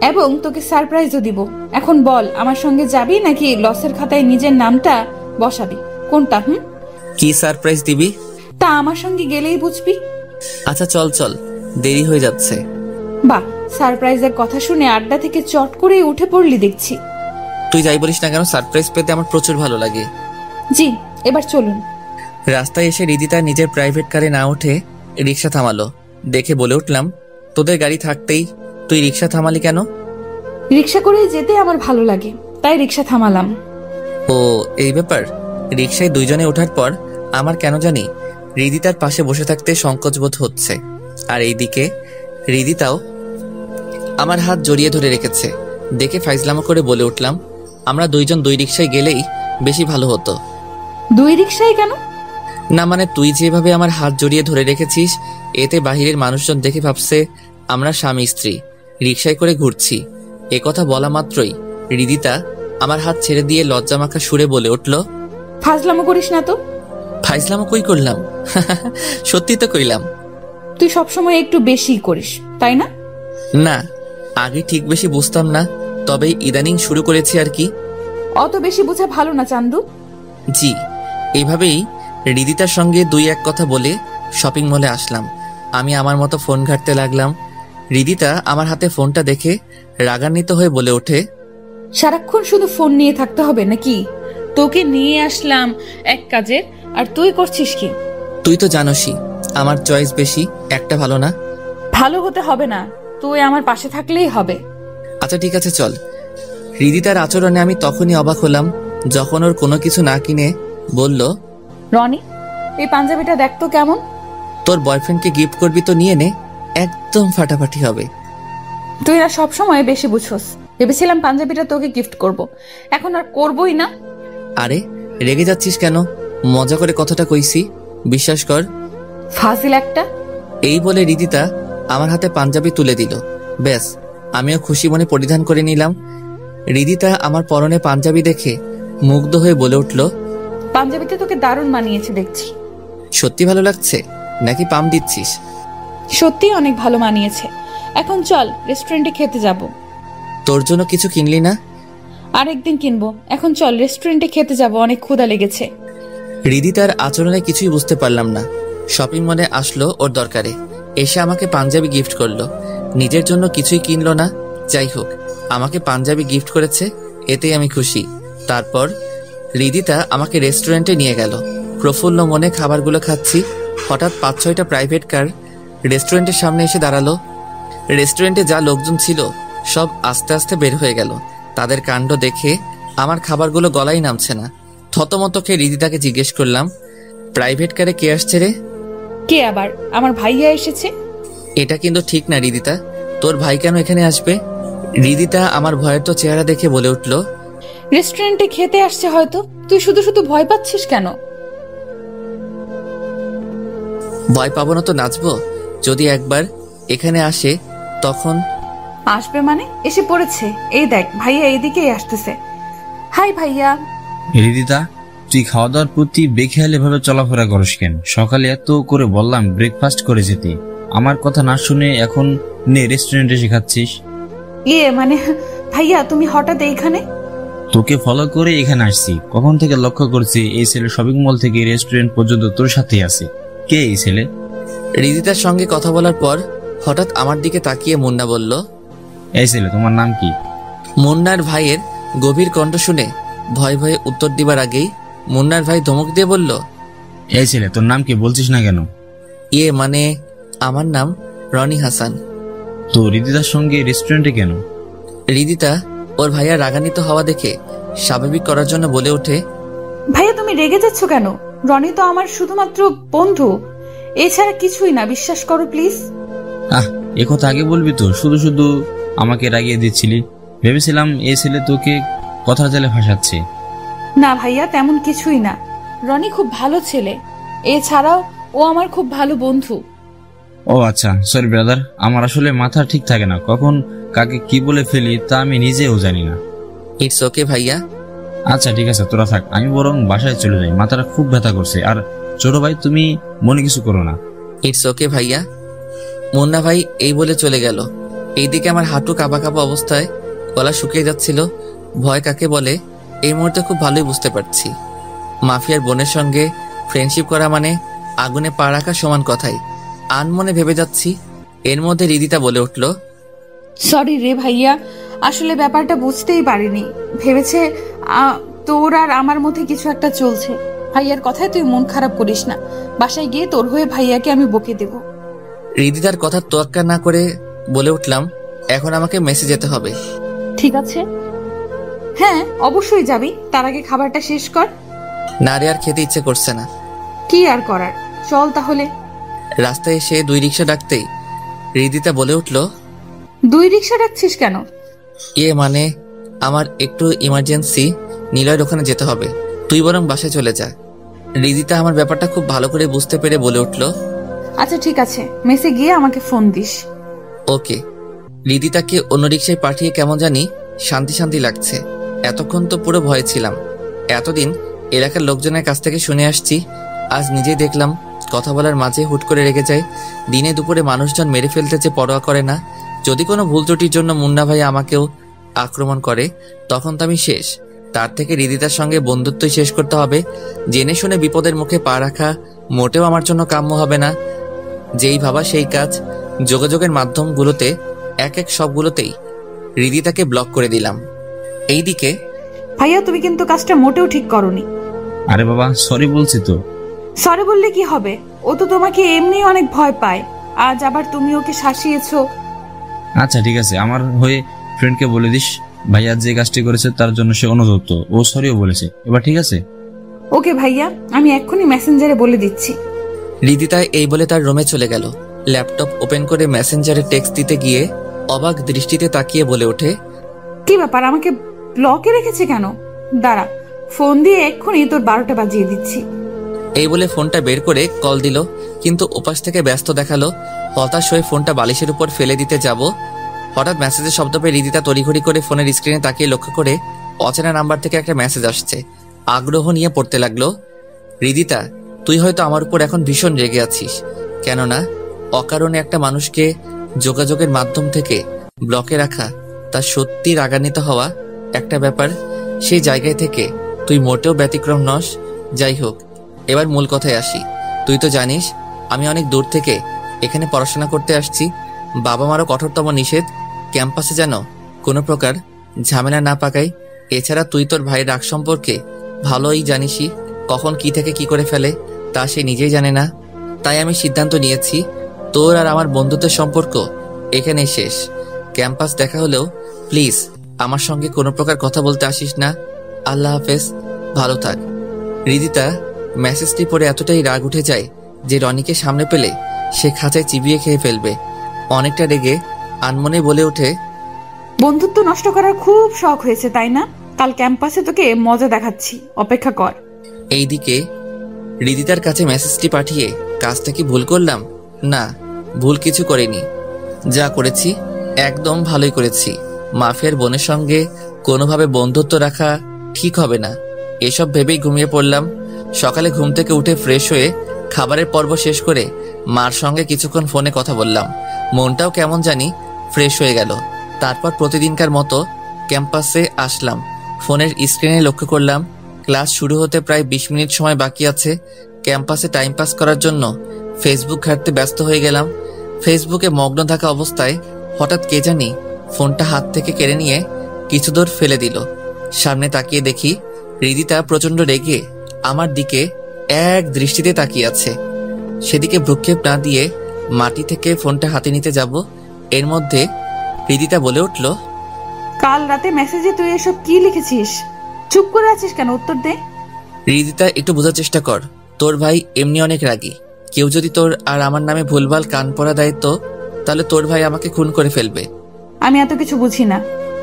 Speaker 2: এবং তোকে সারপ্রাইজও দিব। এখন বল আমার সঙ্গে যাবি নাকি লসের খাতায় নিজের নামটা বসাবি, কোনটা?
Speaker 1: কি সারপ্রাইজ দিবি?
Speaker 2: তা আমার সঙ্গে গেলেই বুঝবি।
Speaker 1: আচ্ছা চল চল, দেরি হয়ে যাচ্ছে।
Speaker 2: বাহ, সারপ্রাইজের কথা শুনে আড্ডা থেকে চট করে উঠে পড়লি দেখছি।
Speaker 1: তুই যাই বলিস না কেন, সারপ্রাইজ পেতে আমার প্রচুর ভালো লাগে।
Speaker 2: জি, এবার চলুন।
Speaker 1: রাস্তায় এসে রিদিতা নিজের প্রাইভেট কারে না উঠে রিক্সা থামালো। দেখে বলে উঠলাম, তোদের গাড়ি থাকতেই তুই রিক্সা থামালি কেন?
Speaker 2: রিক্সা করে যেতে আমার ভালো লাগে, তাই রিক্সা থামালাম।
Speaker 1: ও এই ব্যাপার। রিক্সায় দুইজনে ওঠার পর আমার কেন জানি রিদিতার পাশে বসে থাকতে সংকোচ বোধ হচ্ছে। আর এইদিকে রিদিতাও আমার হাত জড়িয়ে ধরে রেখেছে। দেখে ফাইজলামো করে বলে উঠলাম, আমরা দুইজন দুই রিক্সায় গেলেই বেশি ভালো হতো।
Speaker 2: দুই রিক্সায় কেন?
Speaker 1: না মানে তুই যেভাবে আমার হাত জড়িয়ে ধরে রেখেছিস, এতে বাহিরের মানুষজন দেখে ভাবছে আমরা স্বামী স্ত্রী রিক্সায় করে ঘুরছি। এ কথা বলা মাত্রই রিদিতা আমার হাত ছেড়ে দিয়ে লজ্জামাখা সুরে বলে উঠল,
Speaker 2: ফাজলামো করিস না তো।
Speaker 1: ফাইজলামো কই করলাম, সত্যি তো কইলাম।
Speaker 2: তুই সবসময় একটু বেশি করিস, তাই না?
Speaker 1: না, আগে ঠিক বেশি বুঝতাম না, তবে ইদানিং শুরু করেছি আর কি।
Speaker 2: অত বেশি বোঝা ভালো না চান্দু।
Speaker 1: জি, এইভাবেই রিদিতার সঙ্গে দুই এক কথা বলে শপিং মলে আসলাম। আমি আমার মতো ফোন ঘাঁটতে লাগলাম। রিদিতা আমার হাতে ফোনটা দেখে রাগান্বিত হয়ে বলে ওঠে,
Speaker 2: সারাক্ষণ শুধু ফোন নিয়ে থাকতে হবে নাকি? তোকে নিয়ে আসলাম এক কাজের, আর তুই করছিস কি?
Speaker 1: তুই তো জানোসই আমার চয়েস বেশি, একটা ভালো না।
Speaker 2: ভালো হতে হবে না, তুই আমার পাশে থাকলেই হবে।
Speaker 1: আচ্ছা ঠিক আছে চল। রিদিতার আচরণে আমি তখনই অবাক হলাম যখন ওর কোনো কিছু না কিনে বলল,
Speaker 2: রনি এই পাঞ্জাবিটা দেখ তো কেমন।
Speaker 1: তোর বয়ফ্রেন্ডকে গিফট করবি তো নিয়ে নে, একদম ফাটাফাটি হবে।
Speaker 2: তুই না সবসময় বেশি বুঝোস। ভেবেছিলাম পাঞ্জাবিটা তোকে গিফট করব, এখন আর করবই না।
Speaker 1: আরে রেগে যাচ্ছিস কেন? মজা করে কথাটা কইছি, বিশ্বাস কর।
Speaker 2: ফাজিল একটা।
Speaker 1: এই বলে রিদিতা আমার হাতে পাঞ্জাবি তুলে দিল। ব্যাস, আমিও খুশি মনে পরিধান করে নিলাম। রিদিতা আমার পরনে পাঞ্জাবি দেখে মুগ্ধ হয়ে বলে উঠল,
Speaker 2: পাঞ্জাবিতে তোকে দারুণ মানিয়েছে দেখছি।
Speaker 1: সত্যি ভালো লাগছে নাকি পাম দিচ্ছিস?
Speaker 2: সত্যি অনেক ভালো মানিয়েছে। এখন চল রেস্টুরেন্টে খেতে যাব।
Speaker 1: তোর জন্য কিছু কিনলি না?
Speaker 2: আরেকদিন কিনবো, এখন চল রেস্টুরেন্টে খেতে যাব, অনেক ক্ষুধা লেগেছে।
Speaker 1: রিদিতার আচরণে কিছুই বুঝতে পারলাম না। শপিং মলে আসলো ওর দরকারে, এসে আমাকে পাঞ্জাবি গিফট করলো, নিজের জন্য কিছুই কিনলো না। যাই হোক, আমাকে পাঞ্জাবি গিফট করেছে, এতেই আমি খুশি। তারপর রিদিতা আমাকে রেস্টুরেন্টে নিয়ে গেল। প্রফুল্ল মনে খাবারগুলো খাচ্ছি, হঠাৎ 5-6টা প্রাইভেট কার রেস্টুরেন্টের সামনে এসে দাঁড়ালো। রেস্টুরেন্টে যা লোকজন ছিল সব আস্তে আস্তে বের হয়ে গেল। তাদের কাণ্ড দেখে আমার খাবারগুলো গলায় নামছে না। থতমত খেয়ে রিদিতাকে জিজ্ঞেস করলাম, প্রাইভেট কারে কে আসছে রে?
Speaker 2: কে আবার? আমার ভাইয়া এসেছে।
Speaker 1: এটা কিন্তু ঠিক না রিদিতা, তোর ভাই কেন এখানে আসবে? রিদিতা আমার ভয়ের তো চেহারা দেখে বলে উঠল,
Speaker 2: রেস্টুরেন্টে খেতে আসছে হয়তো, তুই শুধু শুধু ভয় পাচ্ছিস কেন?
Speaker 1: ভয় পাবো না তো নাচবো? যদি একবার এখানে আসে তখন।
Speaker 2: আসবে মানে? এসে পড়েছে, এই দেখ ভাইয়া এইদিকেই আসতেছে। হাই ভাইয়া।
Speaker 8: রিদিতা, তুই খাওয়া দাওয়ার প্রতি বেখেয়াল এভাবে চলাফেরা করিস কেন? সকালে এত করে বললাম ব্রেকফাস্ট করে যেতে, আমার কথা না শুনে এখন নে রেস্টুরেন্টে এসে খাচ্ছিস।
Speaker 2: মানে ভাইয়া তুমি হঠাৎ এইখানে?
Speaker 8: তোকে ফলো করে এখানে আসছি। কখন থেকে লক্ষ্য করছি এই ছেলে শপিং মল থেকে রেস্টুরেন্ট পর্যন্ত তোর সাথেই আছে। কে এই ছেলে?
Speaker 1: রিদিতার সঙ্গে কথা বলার পর হঠাৎ আমার দিকে তাকিয়ে মুন্না বলল,
Speaker 8: এই ছেলে তোমার নাম কি?
Speaker 1: মুন্নার ভাইয়ের গভীর কণ্ঠ শুনে ভয়ে ভয়ে উত্তর দিবার আগেই মুন্নার ভাই ধমক দিয়ে বলল,
Speaker 8: এই ছেলে তোর নাম কি বলছিস না কেন?
Speaker 1: মানে আমার নাম রনি হাসান।
Speaker 8: তো রিদিতার সঙ্গে রেস্টুরেন্টে কেন?
Speaker 1: রিদিতা ওর ভাইয়া রাগান্বিত হওয়া দেখে স্বাভাবিক করার জন্য বলে ওঠে,
Speaker 2: ভাইয়া তুমি রেগে যাচ্ছ কেন? রনি তো আমার শুধুমাত্র বন্ধু, এছাড়া কিছুই না, বিশ্বাস করো প্লিজ।
Speaker 8: এ কথা আগে বলবি তো, শুধু শুধু আমাকে রাগিয়ে দিচ্ছিলি। ভেবেছিলাম এই ছেলে তোকে কথার জালে ফাঁসাচ্ছে।
Speaker 2: না ভাইয়া, তেমন কিছুই না। রনি খুব ভালো ছেলে, এছাড়াও ও আমার খুব ভালো বন্ধু।
Speaker 8: ও আচ্ছা, সরি ব্রাদার, আমার আসলে মাথা ঠিক থাকে না, কখন কাকে কি বলে ফেলি তা আমি নিজেও জানি না।
Speaker 1: ইটস ওকে ভাইয়া।
Speaker 8: আচ্ছা ঠিক আছে, তোরা থাক, আমি বরং বাসায় চলে যাই, মাথাটা খুব ব্যথা করছে। আর ছোট ভাই, তুমি মনে কিছু করো না।
Speaker 1: ইটস ওকে ভাইয়া। মুন্না ভাই এই বলে চলে গেল। এইদিকে আমার হাঁটু কাঁপা কাঁপা অবস্থায়, গলা শুকিয়ে যাচ্ছিল। ভয় কাকে বলে এই মুহূর্তে খুব ভালোই বুঝতে পারছি। মাফিয়ার বোনের সঙ্গে ফ্রেন্ডশিপ করা মানে আগুনে পা রাখা সমান কথাই। আনমনে ভেবে যাচ্ছি, এর মধ্যে রিদিতা বলে উঠল,
Speaker 2: সরি রে ভাইয়া, আসলে ব্যাপারটা বুঝতেই পারিনি। ভেবেছে তোর আর আমার মধ্যে কিছু একটা চলছে। ভাইয়ার কথায় তুই মন খারাপ করিস না, বাসায় গিয়ে তোর হয়ে ভাইয়াকে আমি বকে দেব।
Speaker 1: রিদিতার কথা তোয়াক্কা না করে বলে উঠলাম, এখন আমাকে মেসে যেতে হবে।
Speaker 2: ঠিক আছে, হ্যাঁ অবশ্যই যাবি, তার আগে খাবারটা শেষ কর।
Speaker 1: না রে, আর খেতে ইচ্ছে করছে না।
Speaker 2: কি আর করার, চল তাহলে।
Speaker 1: রাস্তায় এসে 2 রিক্সা ডাকতেই রিদিতা বলে উঠল,
Speaker 2: 2 রিক্সা ডাকছিস কেন?
Speaker 1: মানে আমার একটু ইমার্জেন্সি, নিলয়ের ওখানে যেতে হবে, তুই বরং বাসায় চলে যা। রিদিতা আমার ব্যাপারটা খুব ভালো করে বুঝতে পেরে বলে উঠল,
Speaker 2: আচ্ছা ঠিক আছে, মেসে গিয়ে আমাকে ফোন দিস।
Speaker 1: ওকে। রিদিতাকে অন্য রিক্সায় পাঠিয়ে কেমন জানি শান্তি শান্তি লাগছে। এতক্ষণ তো পুরো ভয়ে ছিলাম। এতদিন এলাকার লোকজনের কাছ থেকে শুনে আসছি, আজ নিজেই দেখলাম কথা বলার মাঝে হুট করে রেগে যায়। দিনে দুপুরে মানুষজন মেরে ফেলতে যে পরোয়া করে না। যদি কোনো ভুল ত্রুটির জন্য মুন্না ভাই আমাকেও আক্রমণ করে, তখন তো আমি শেষ। তার থেকে রিদিতার সঙ্গে বন্ধুত্বই শেষ করতে হবে। জেনে শুনে বিপদের মুখে পা রাখা মোটেও আমার জন্য কাম্য হবে না। যেই ভাবা সেই কাজ। যোগাযোগের মাধ্যমগুলোতে এক সবগুলোতেই রিদিতাকে ব্লক করে দিলাম। এইদিকে,
Speaker 2: ভাইয়া তুমি কিন্তু কাজটা মোটেও ঠিক করনি।
Speaker 8: আরে বাবা, সরি বলছি তো।
Speaker 2: সরি বললে কি হবে, ও তো তোমাকে এমনি অনেক ভয় পায়, আজ আবার তুমি ওকে শাসিয়েছো।
Speaker 8: আচ্ছা ঠিক আছে, আমার হয়ে ফ্রেন্ডকে বলে দিস ভাইয়া যে কাজটি করেছে তার জন্য সে অনুতপ্ত, ও সরিও বলেছে। এবার ঠিক আছে?
Speaker 2: ওকে ভাইয়া, আমি এক্ষুনি মেসেঞ্জারে বলে দিচ্ছি।
Speaker 1: রিদিতা এই বলে তার রুমে চলে গেল। ল্যাপটপ ওপেন করে মেসেঞ্জারে টেক্সট দিতে গিয়ে অবাক দৃষ্টিতে তাকিয়ে বলে ওঠে,
Speaker 2: কি ব্যাপার, আমাকে ব্লকে রেখেছে কেন? দাঁড়া, ফোন দিয়ে এক্ষুনি তোর 12টা বাজিয়ে দিচ্ছি।
Speaker 1: এই বলে ফোনটা বের করে কল দিল, কিন্তু ওপাশ থেকে ব্যস্ত দেখালো। হতাশ হয়ে ফোনটা বালিশের উপর ফেলে দিতে যাব, হঠাৎ মেসেজের শব্দ পেয়ে রিদিতা তড়িঘড়ি করে ফোনের স্ক্রিনে তাকিয়ে লক্ষ্য করে অচেনা নাম্বার থেকে একটা মেসেজ আসছে। আগ্রহ নিয়ে পড়তে লাগলো, রিদিতা, তুই হয়তো আমার উপর এখন ভীষণ রেগে আছিস, কেননা অকারণে একটা মানুষকে যোগাযোগের মাধ্যম থেকে ব্লকে রাখা তার সত্যি রাগান্বিত হওয়া একটা ব্যাপার। সেই জায়গায় থেকে তুই মোটেও ব্যতিক্রম নস। যাই হোক, এবার মূল কথায় আসি। তুই তো জানিস আমি অনেক দূর থেকে এখানে পড়াশোনা করতে আসছি। বাবা মারও কঠোরতম নিষেধ, ক্যাম্পাসে যেন কোনো প্রকার ঝামেলা না পাকাই। এছাড়া তুই তোর ভাইয়ের রাগ সম্পর্কে ভালোই জানিসই, কখন কি থেকে কি করে ফেলে তা সে নিজেই জানে না। তাই আমি সিদ্ধান্ত নিয়েছি, তোর আর আমার বন্ধুত্বের সম্পর্ক এখানেই শেষ। ক্যাম্পাস দেখা হলেও প্লিজ আমার সঙ্গে কোনো প্রকার কথা বলতে আসিস না। আল্লাহ হাফেজ, ভালো থাক। রিদিতা মেসেজটি পড়ে এতটাই রাগ উঠে যায় যে রনিকে সামনে পেলে সে খাঁচায় চিবিয়ে খেয়ে ফেলবে। অনেকটা রেগে আনমনে বলে ওঠে,
Speaker 2: বন্ধুত্ব নষ্ট করার খুব শখ হয়েছে তাই না? কাল ক্যাম্পাসে তোকে মজা দেখাচ্ছি, অপেক্ষা কর।
Speaker 1: এইদিকে রিদিতার কাছে মেসেজটি পাঠিয়ে কাজটা কি ভুল করলাম? না, ভুল কিছু করিনি। যা করেছি একদম ভালোই করেছি। মাফিয়ার বোনের সঙ্গে কোনোভাবে বন্ধুত্ব রাখা ঠিক হবে না, এসব ভেবেই ঘুমিয়ে পড়লাম। সকালে ঘুম থেকে উঠে ফ্রেশ হয়ে খাবারের পর্ব শেষ করে মার সঙ্গে কিছুক্ষণ ফোনে কথা বললাম। মনটাও কেমন জানি ফ্রেশ হয়ে গেল। তারপর প্রতিদিনকার মতো ক্যাম্পাসে আসলাম। ফোনের স্ক্রিনে লক্ষ্য করলাম ক্লাস শুরু হতে প্রায় 20 মিনিট সময় বাকি আছে। ক্যাম্পাসে টাইম পাস করার জন্য ফেসবুক ঘাঁটতে ব্যস্ত হয়ে গেলাম। ফেসবুকে মগ্ন থাকা অবস্থায় হঠাৎ কে জানি ফোনটা হাত থেকে কেড়ে নিয়ে কিছু দূর ফেলে দিল। সামনে তাকিয়ে দেখি রিদিতা প্রচন্ড রেগে আমার দিকে এক দৃষ্টিতে তাকিয়ে আছে। সেদিকে ভ্রুক্ষেপ না দিয়ে মাটি থেকে ফোনটা হাতে নিতে যাব, এর মধ্যে রিদিতা বলে উঠল,
Speaker 2: কাল রাতে মেসেজে তুই এসব কি লিখেছিস? চুপ করে আছিস কেন? উত্তর দে।
Speaker 1: রিদিতা, একটু বোঝার চেষ্টা কর, তোর ভাই এমনি অনেক রাগী। কেউ যদি তোর আর আমার নামে ভুলভাল কান পড়া দেয় তো? তাহলে তোর ভাই আমাকে খুন করে ফেলবে।
Speaker 2: আমি এত কিছু বুঝি না,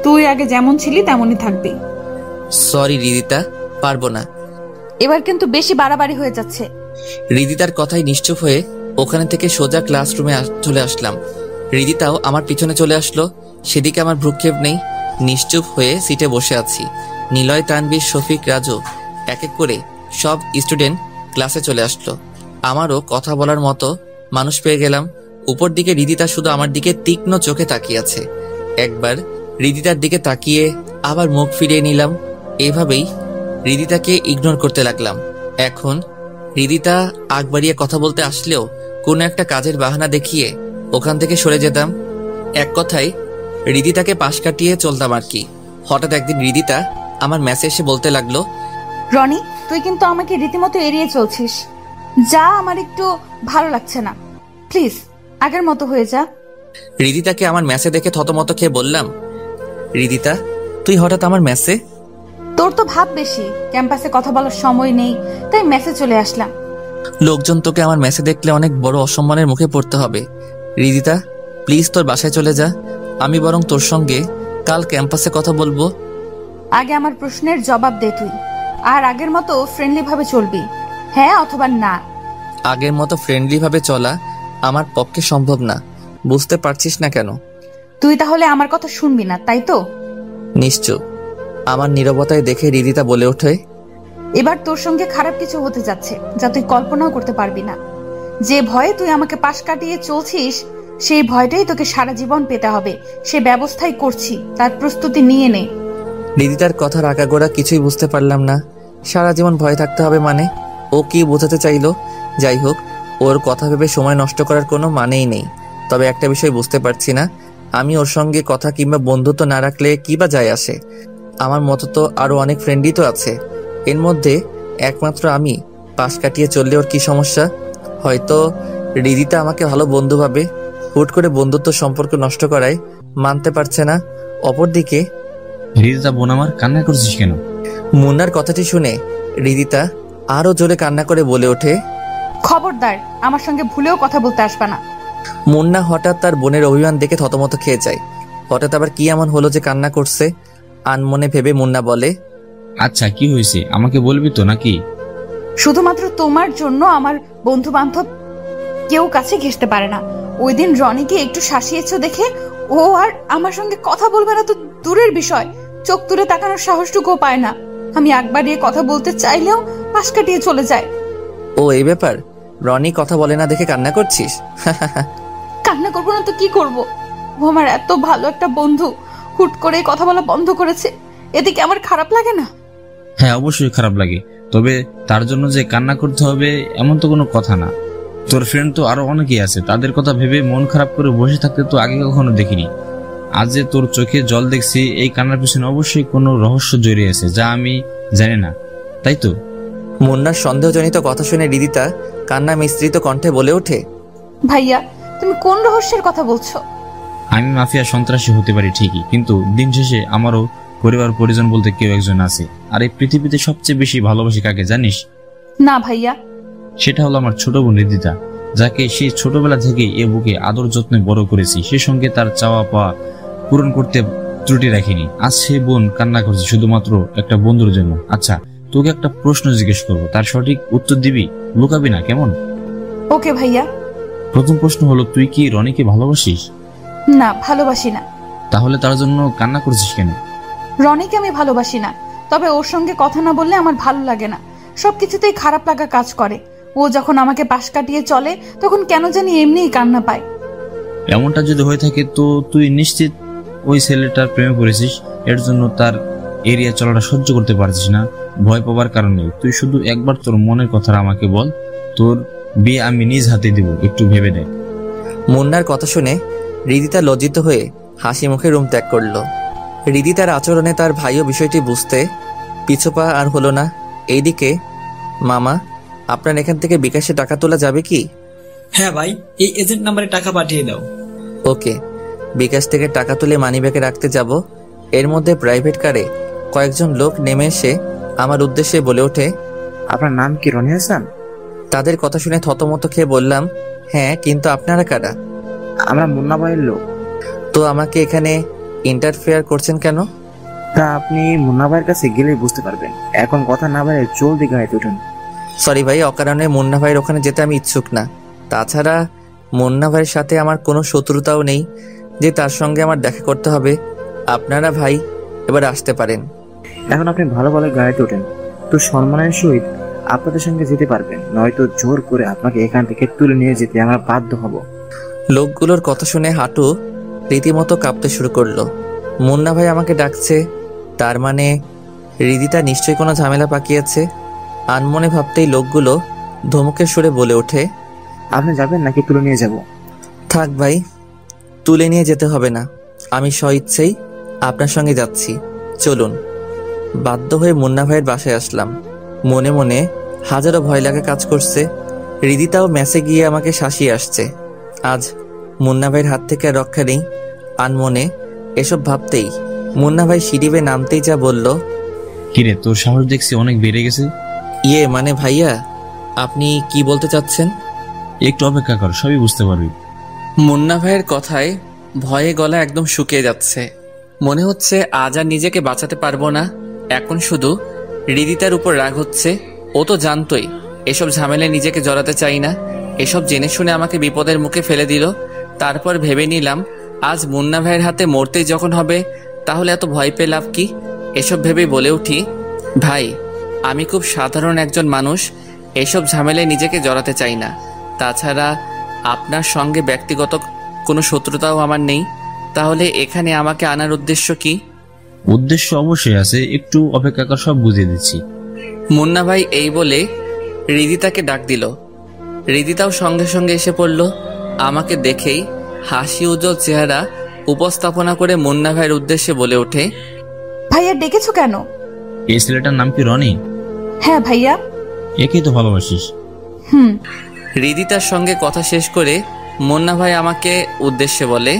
Speaker 2: তুই আগে যেমন ছিলি তেমনই থাকবি।
Speaker 1: সরি রিদিতা, পারবো না।
Speaker 2: এবার কিন্তু বেশি বাড়াবাড়ি হয়ে যাচ্ছে।
Speaker 1: রিদিতার কথায় নিশ্চুপ হয়ে ওখানে থেকে সোজা ক্লাসরুমে চলে আসলাম। রিদিতাও আমার পিছনে চলে আসলো। সেদিকে আমার ভ্রুক্ষেপ নেই, নিশ্চুপ হয়ে সিটে বসে আছি। নিলয়, তানভীর, শফিক, রাজু এক এক করে সব স্টুডেন্ট ক্লাসে চলে আসলো। আমারও কথা বলার মতো মানুষ পেয়ে গেলাম। উপর দিকে রিদিতা শুধু আমার দিকে তীক্ষ্ণ চোখে তাকিয়ে আছে। একবার রিদিতার দিকে তাকিয়ে আবার মুখ ফিরিয়ে নিলাম। এভাবেই রিদিতাকে ইগনোর করতে লাগলাম। এখন রিদিতা আগ বাড়িয়ে কথা বলতে আসলেও কোনো একটা কাজের বাহানা দেখিয়ে ওখান থেকে সরে যেতাম। এক কথায় রিদিতাকে পাশ কাটিয়ে চলতাম আর কি। হঠাৎ একদিন রিদিতা আমার মেসে এসে বলতে লাগলো,
Speaker 2: রনি, তুই কিন্তু আমাকে রীতিমতো এড়িয়ে চলছিস। যা, আমার একটু ভালো লাগছে না। প্লিজ আগের মতো হয়ে যা।
Speaker 1: রিদিতাকে আমার মেসে দেখে থতমত খেয়ে বললাম, রিদিতা তুই হঠাৎ আমার মেসে?
Speaker 2: তোর তো ভাব বেশি, ক্যাম্পাসে কথা বলার সময় নেই, তাই মেসে চলে আসলাম।
Speaker 1: লোকজন তোকে আমার মেসে দেখলে অনেক বড় অসম্মানের মুখে পড়তে হবে। রিদিতা প্লিজ তোর বাসায় চলে যা, আমি বরং তোর সঙ্গে কাল ক্যাম্পাসে কথা বলবো।
Speaker 2: আগে আমার প্রশ্নের জবাব দে তুই, আর আগের মতো ফ্রেন্ডলি ভাবে চলবি, হ্যাঁ অথবা না।
Speaker 1: আগের মতো ফ্রেন্ডলি ভাবে চলা আমার পক্ষে সম্ভব না, বুঝতে পারছিস না কেন?
Speaker 2: তুই তাহলে আমার কথা শুনবি না, তাই তো?
Speaker 1: নিশ্চয়। আমার নীরবতায় দেখে রিদিতা বলে ওঠে,
Speaker 2: এবার তোর সঙ্গে খারাপ কিছু হতে যাচ্ছে যা তুই কল্পনাও করতে পারবি না। যে ভয়ে তুই আমাকে পাশ কাটিয়ে চলছিস, সেই ভয়টাই তোকে সারা জীবন পেতে হবে। সে ব্যবস্থাই করছি, তার প্রস্তুতি নিয়ে নে।
Speaker 1: রিদিতার কথার আগাগোড়া কিছুই বুঝতে পারলাম না। সারা জীবন ভয় থাকতে হবে মানে? ও কি বোঝাতে চাইলো? যাই হোক, ওর কথা ভেবে সময় নষ্ট করার কোনো মানেই নেই। তবে একটা বিষয় বুঝতে পারছি না, আমি ওর সঙ্গে কথা কিংবা বন্ধুত্ব না রাখলে কি বা যায় আসে? আমার মতো তো আরো অনেক ফ্রেন্ডই তো আছে। এর মধ্যে একমাত্র আমি পাশ কাটিয়ে চললে ওর কি সমস্যা? হয়তো রিদিতা আমাকে ভালো বন্ধু ভাবে, হুট করে বন্ধুত্ব সম্পর্ক নষ্ট করায় মানতে পারছে না। অপরদিকে
Speaker 8: রিদিতা বোন আমার, কান্না করছিস কেন?
Speaker 1: মুন্নার কথাটি শুনে রিদিতা আরো জোরে কান্না করে বলে ওঠে,
Speaker 2: খবরদার, আমার সঙ্গে ভুলেও কথা বলতে আসবা না।
Speaker 1: মুন্না হঠাৎ তার বোনের অভিমান দেখে থতমত খেয়ে যায়। হঠাৎ আবার কি এমন হলো যে কান্না করছে? আনমনে ভেবে মুন্না বলে,
Speaker 8: আচ্ছা কি হয়েছে আমাকে বলবি তো নাকি?
Speaker 2: শুধুমাত্র তোমার জন্য আমার বন্ধু বান্ধব কেউ কাছে ঘেঁষতে পারে না। ওই দিন রনিকে একটু শাসিয়েছ দেখে ও আর আমার সঙ্গে কথা বলবে না তো দূরের বিষয়, চোখ তুলে তাকানোর সাহসটুকুও পায় না। আমি একবার দিয়ে কথা বলতে চাইলেও পাশ কাটিয়ে চলে যায়।
Speaker 1: ও এই ব্যাপার? রনি কথা বলে না দেখে কান্না করছিস?
Speaker 2: কান্না করবো না তো কি করব? ও আমার এত ভালো একটা বন্ধু, হুট করে কথা বলা বন্ধ করেছে, এতে কি আমার খারাপ লাগে না?
Speaker 8: হ্যাঁ অবশ্যই খারাপ লাগে, তবে তার জন্য যে কান্না করতে হবে এমন তো কোনো কথা না। তোর ফ্রেন্ড তো আরো অনেকেই আছে, তাদের কথা ভেবে মন খারাপ করে বসে থাকতে তো আগে কখনো দেখিনি। আজ যে তোর চোখে জল দেখছি, এই কান্নার পিছনে অবশ্যই কোনো রহস্য জড়িয়ে আছে যা আমি জানি না, তাই তো?
Speaker 1: মুন্নার সন্দেহজনিত কথা শুনে রিদিতা কান্না মিশ্রিত কণ্ঠে বলে ওঠে,
Speaker 2: ভাইয়া তুমি কোন রহস্যের কথা বলছো?
Speaker 8: আমি মাফিয়া সন্ত্রাসী হতে পারি ঠিকই, কিন্তু দিন শেষে আমারও পরিবার পরিজন বলতে কেউ একজন আছে। আর এই পৃথিবীতে সবচেয়ে বেশি ভালোবাসি কাকে জানিস?
Speaker 2: না ভাইয়া।
Speaker 8: সেটা হলো আমার ছোট বোন রিদিতা, যাকে সেই ছোটবেলা থেকে এ বুকে আদর যত্নে বড় করেছি। সে সঙ্গে তার চাওয়া পাওয়া পূরণ করতে ত্রুটি রাখিনি। আজ সে বোন কান্না করছে শুধুমাত্র একটা বন্ধুর জন্য। আচ্ছা তোকে একটা প্রশ্ন জিজ্ঞেস করবো, তার সঠিক উত্তর দিবি, লুকাবি না, কেমন?
Speaker 2: ওকে ভাইয়া।
Speaker 8: প্রথম প্রশ্ন হলো, তুই কি রনিকে ভালোবাসিস?
Speaker 2: না, ভালোবাসি না।
Speaker 8: তাহলে তার জন্য কান্না করছিস কেন?
Speaker 2: রনিকে আমি ভালোবাসি না, তবে ওর সঙ্গে কথা না বললে আমার ভালো লাগে না। সবকিছুতেই খারাপ লাগা কাজ করে। ও যখন আমাকে পাশ কাটিয়ে চলে তখন কেন জানি এমনিই কান্না পায়।
Speaker 8: এমনটা যদি হয়ে থাকে তো তুই নিশ্চিত ওই ছেলেটার প্রেমে পড়েছিস, এর জন্য তার এরিয়া চলাটা সহ্য করতে পারছিস না। ভয় পাবার কারণে তুই শুধু একবার তোর মনের কথা আমাকে বল, তোর বিয়ে আমি নিজ হাতে দিব, একটু ভেবে দেখ।
Speaker 1: মুন্নার কথা শুনে রিদিতা লজ্জিত হয়ে হাসি মুখে রুম ত্যাগ করলো। রিদিতার আচরণে তার ভাইও বিষয়টি বুঝতে পিছুপা আর হলো না। এইদিকে, মামা আপনার এখান থেকে বিকাশে টাকা তোলা যাবে কি?
Speaker 4: হ্যাঁ ভাই, এই এজেন্ট নাম্বারে টাকা পাঠিয়ে দাও।
Speaker 1: ওকে। বিকাশ থেকে টাকা তুলে মানিব্যাগে রাখতে যাব। এর মধ্যে প্রাইভেট কারে কয়েকজন লোক নেমে এসে আমার উদ্দেশ্যে বলে ওঠে,
Speaker 7: আপনার নাম কি রনি হাসান?
Speaker 1: তাদের কথা শুনে থতমত খেয়ে বললাম, হ্যাঁ, কিন্তু আপনারা কারা?
Speaker 7: আমরা মুন্না ভাইয়ের লোক।
Speaker 1: তো আমাকে এখানে ইন্টারফেয়ার করছেন কেন?
Speaker 7: তা আপনি মুন্না ভাইয়ের কাছে গেলেই বুঝতে পারবেন। এখন কথা না বাইরে জলদি গাড়িতে উঠুন।
Speaker 1: সরি ভাই, অকারণে মুন্না ভাইয়ের ওখানে যেতে আমি ইচ্ছুক না। তাছাড়া মুন্না ভাইয়ের সাথে আমার কোনো শত্রুতাও নেই যে তার সঙ্গে আমার দেখা করতে হবে। আপনারা ভাই এবার আসতে পারেন।
Speaker 7: এখন আপনি ভালো ভালো গাড়িতে ওঠেন, তো সম্মানের সহিত আপনাদের সঙ্গে যেতে পারবেন, নয়তো জোর করে আপনাকে এখান থেকে তুলে নিয়ে যেতে আমরা বাধ্য হব।
Speaker 1: লোকগুলোর কথা শুনে হাঁটু রীতিমতো কাঁপতে শুরু করলো। মুন্না ভাই আমাকে ডাকছে, তার মানে হৃদিতা নিশ্চয়ই কোনো ঝামেলা পাকিয়েছে। আনমনে ভাবতেই লোকগুলো ধমকের সুরে বলে ওঠে,
Speaker 7: আপনি যাবেন নাকি তুলে নিয়ে যাব?
Speaker 1: থাক ভাই, তুলে নিয়ে যেতে হবে না, আমি স্বইচ্ছেই আপনার সঙ্গে যাচ্ছি, চলুন। বাধ্য হয়ে মুন্না ভাইয়ের বাসায় আসলাম। মনে মনে হাজারো ভয় লাগা কাজ করছে। হৃদিতাও ম্যাচে গিয়ে আমাকে শাসিয়ে আসছে। আজ মুন্না ভাইয়ের হাত থেকে আর রক্ষা নেই। আনমনে এসব ভাবতেই মুন্না ভাই সিঁড়ি বেয়ে নামতেই যা বলল,
Speaker 8: কিরে তোর সাহস দেখছি অনেক বেড়ে গেছে।
Speaker 1: মানে ভাইয়া, আপনি কি বলতে চাচ্ছেন?
Speaker 8: একটু অপেক্ষা কর, সবই বুঝতে পারবি।
Speaker 1: মুন্না ভাইয়ের কথায় ভয়ে গলা একদম শুকিয়ে যাচ্ছে। মনে হচ্ছে আজ আর নিজেকে বাঁচাতে পারবো না। এখন শুধু হৃদিতার উপর রাগ হচ্ছে। ও তো জানতোই এসব ঝামেলায় নিজেকে জড়াতে চাই না। এসব জেনে শুনে আমাকে বিপদের মুখে ফেলে দিল। তারপর ভেবে নিলাম আজ মুন্না ভাইয়ের হাতে মরতেই যখন হবে, তাহলে এত ভয় পেয়ে লাভ কি? এসব ভেবেই বলে উঠি, ভাই আমি খুব সাধারণ একজন মানুষ, এসব ঝামেলায় নিজেকে জড়াতে চাই না। তাছাড়া আপনার সঙ্গে ব্যক্তিগত কোনো শত্রুতাও আমার নেই। তাহলে এখানে আমাকে আনার উদ্দেশ্য কি?
Speaker 8: উদ্দেশ্য অবশ্যই আছে, একটু অপেক্ষা কর, সব বুঝিয়ে দিচ্ছি।
Speaker 1: মুন্না ভাই এই বলে হৃদিতাকে ডাক দিল। হৃদিতাও সঙ্গে সঙ্গে এসে পড়ল। আমাকে দেখেই হাসি উজ্জ্বল চেহারা উপস্থাপনা করে মুন্না ভাইয়ের উদ্দেশ্যে বলে ওঠে,
Speaker 2: ভাইয়া ডেকেছো কেন?
Speaker 8: এই ছেলেটার নাম কি রনি?
Speaker 2: হ্যাঁ ভাইয়া।
Speaker 8: একেই তো ভালোবাসিস?
Speaker 1: হৃদিতার সঙ্গে কথা শেষ করে মুন্না ভাই আমাকে উদ্দেশ্যে বলে,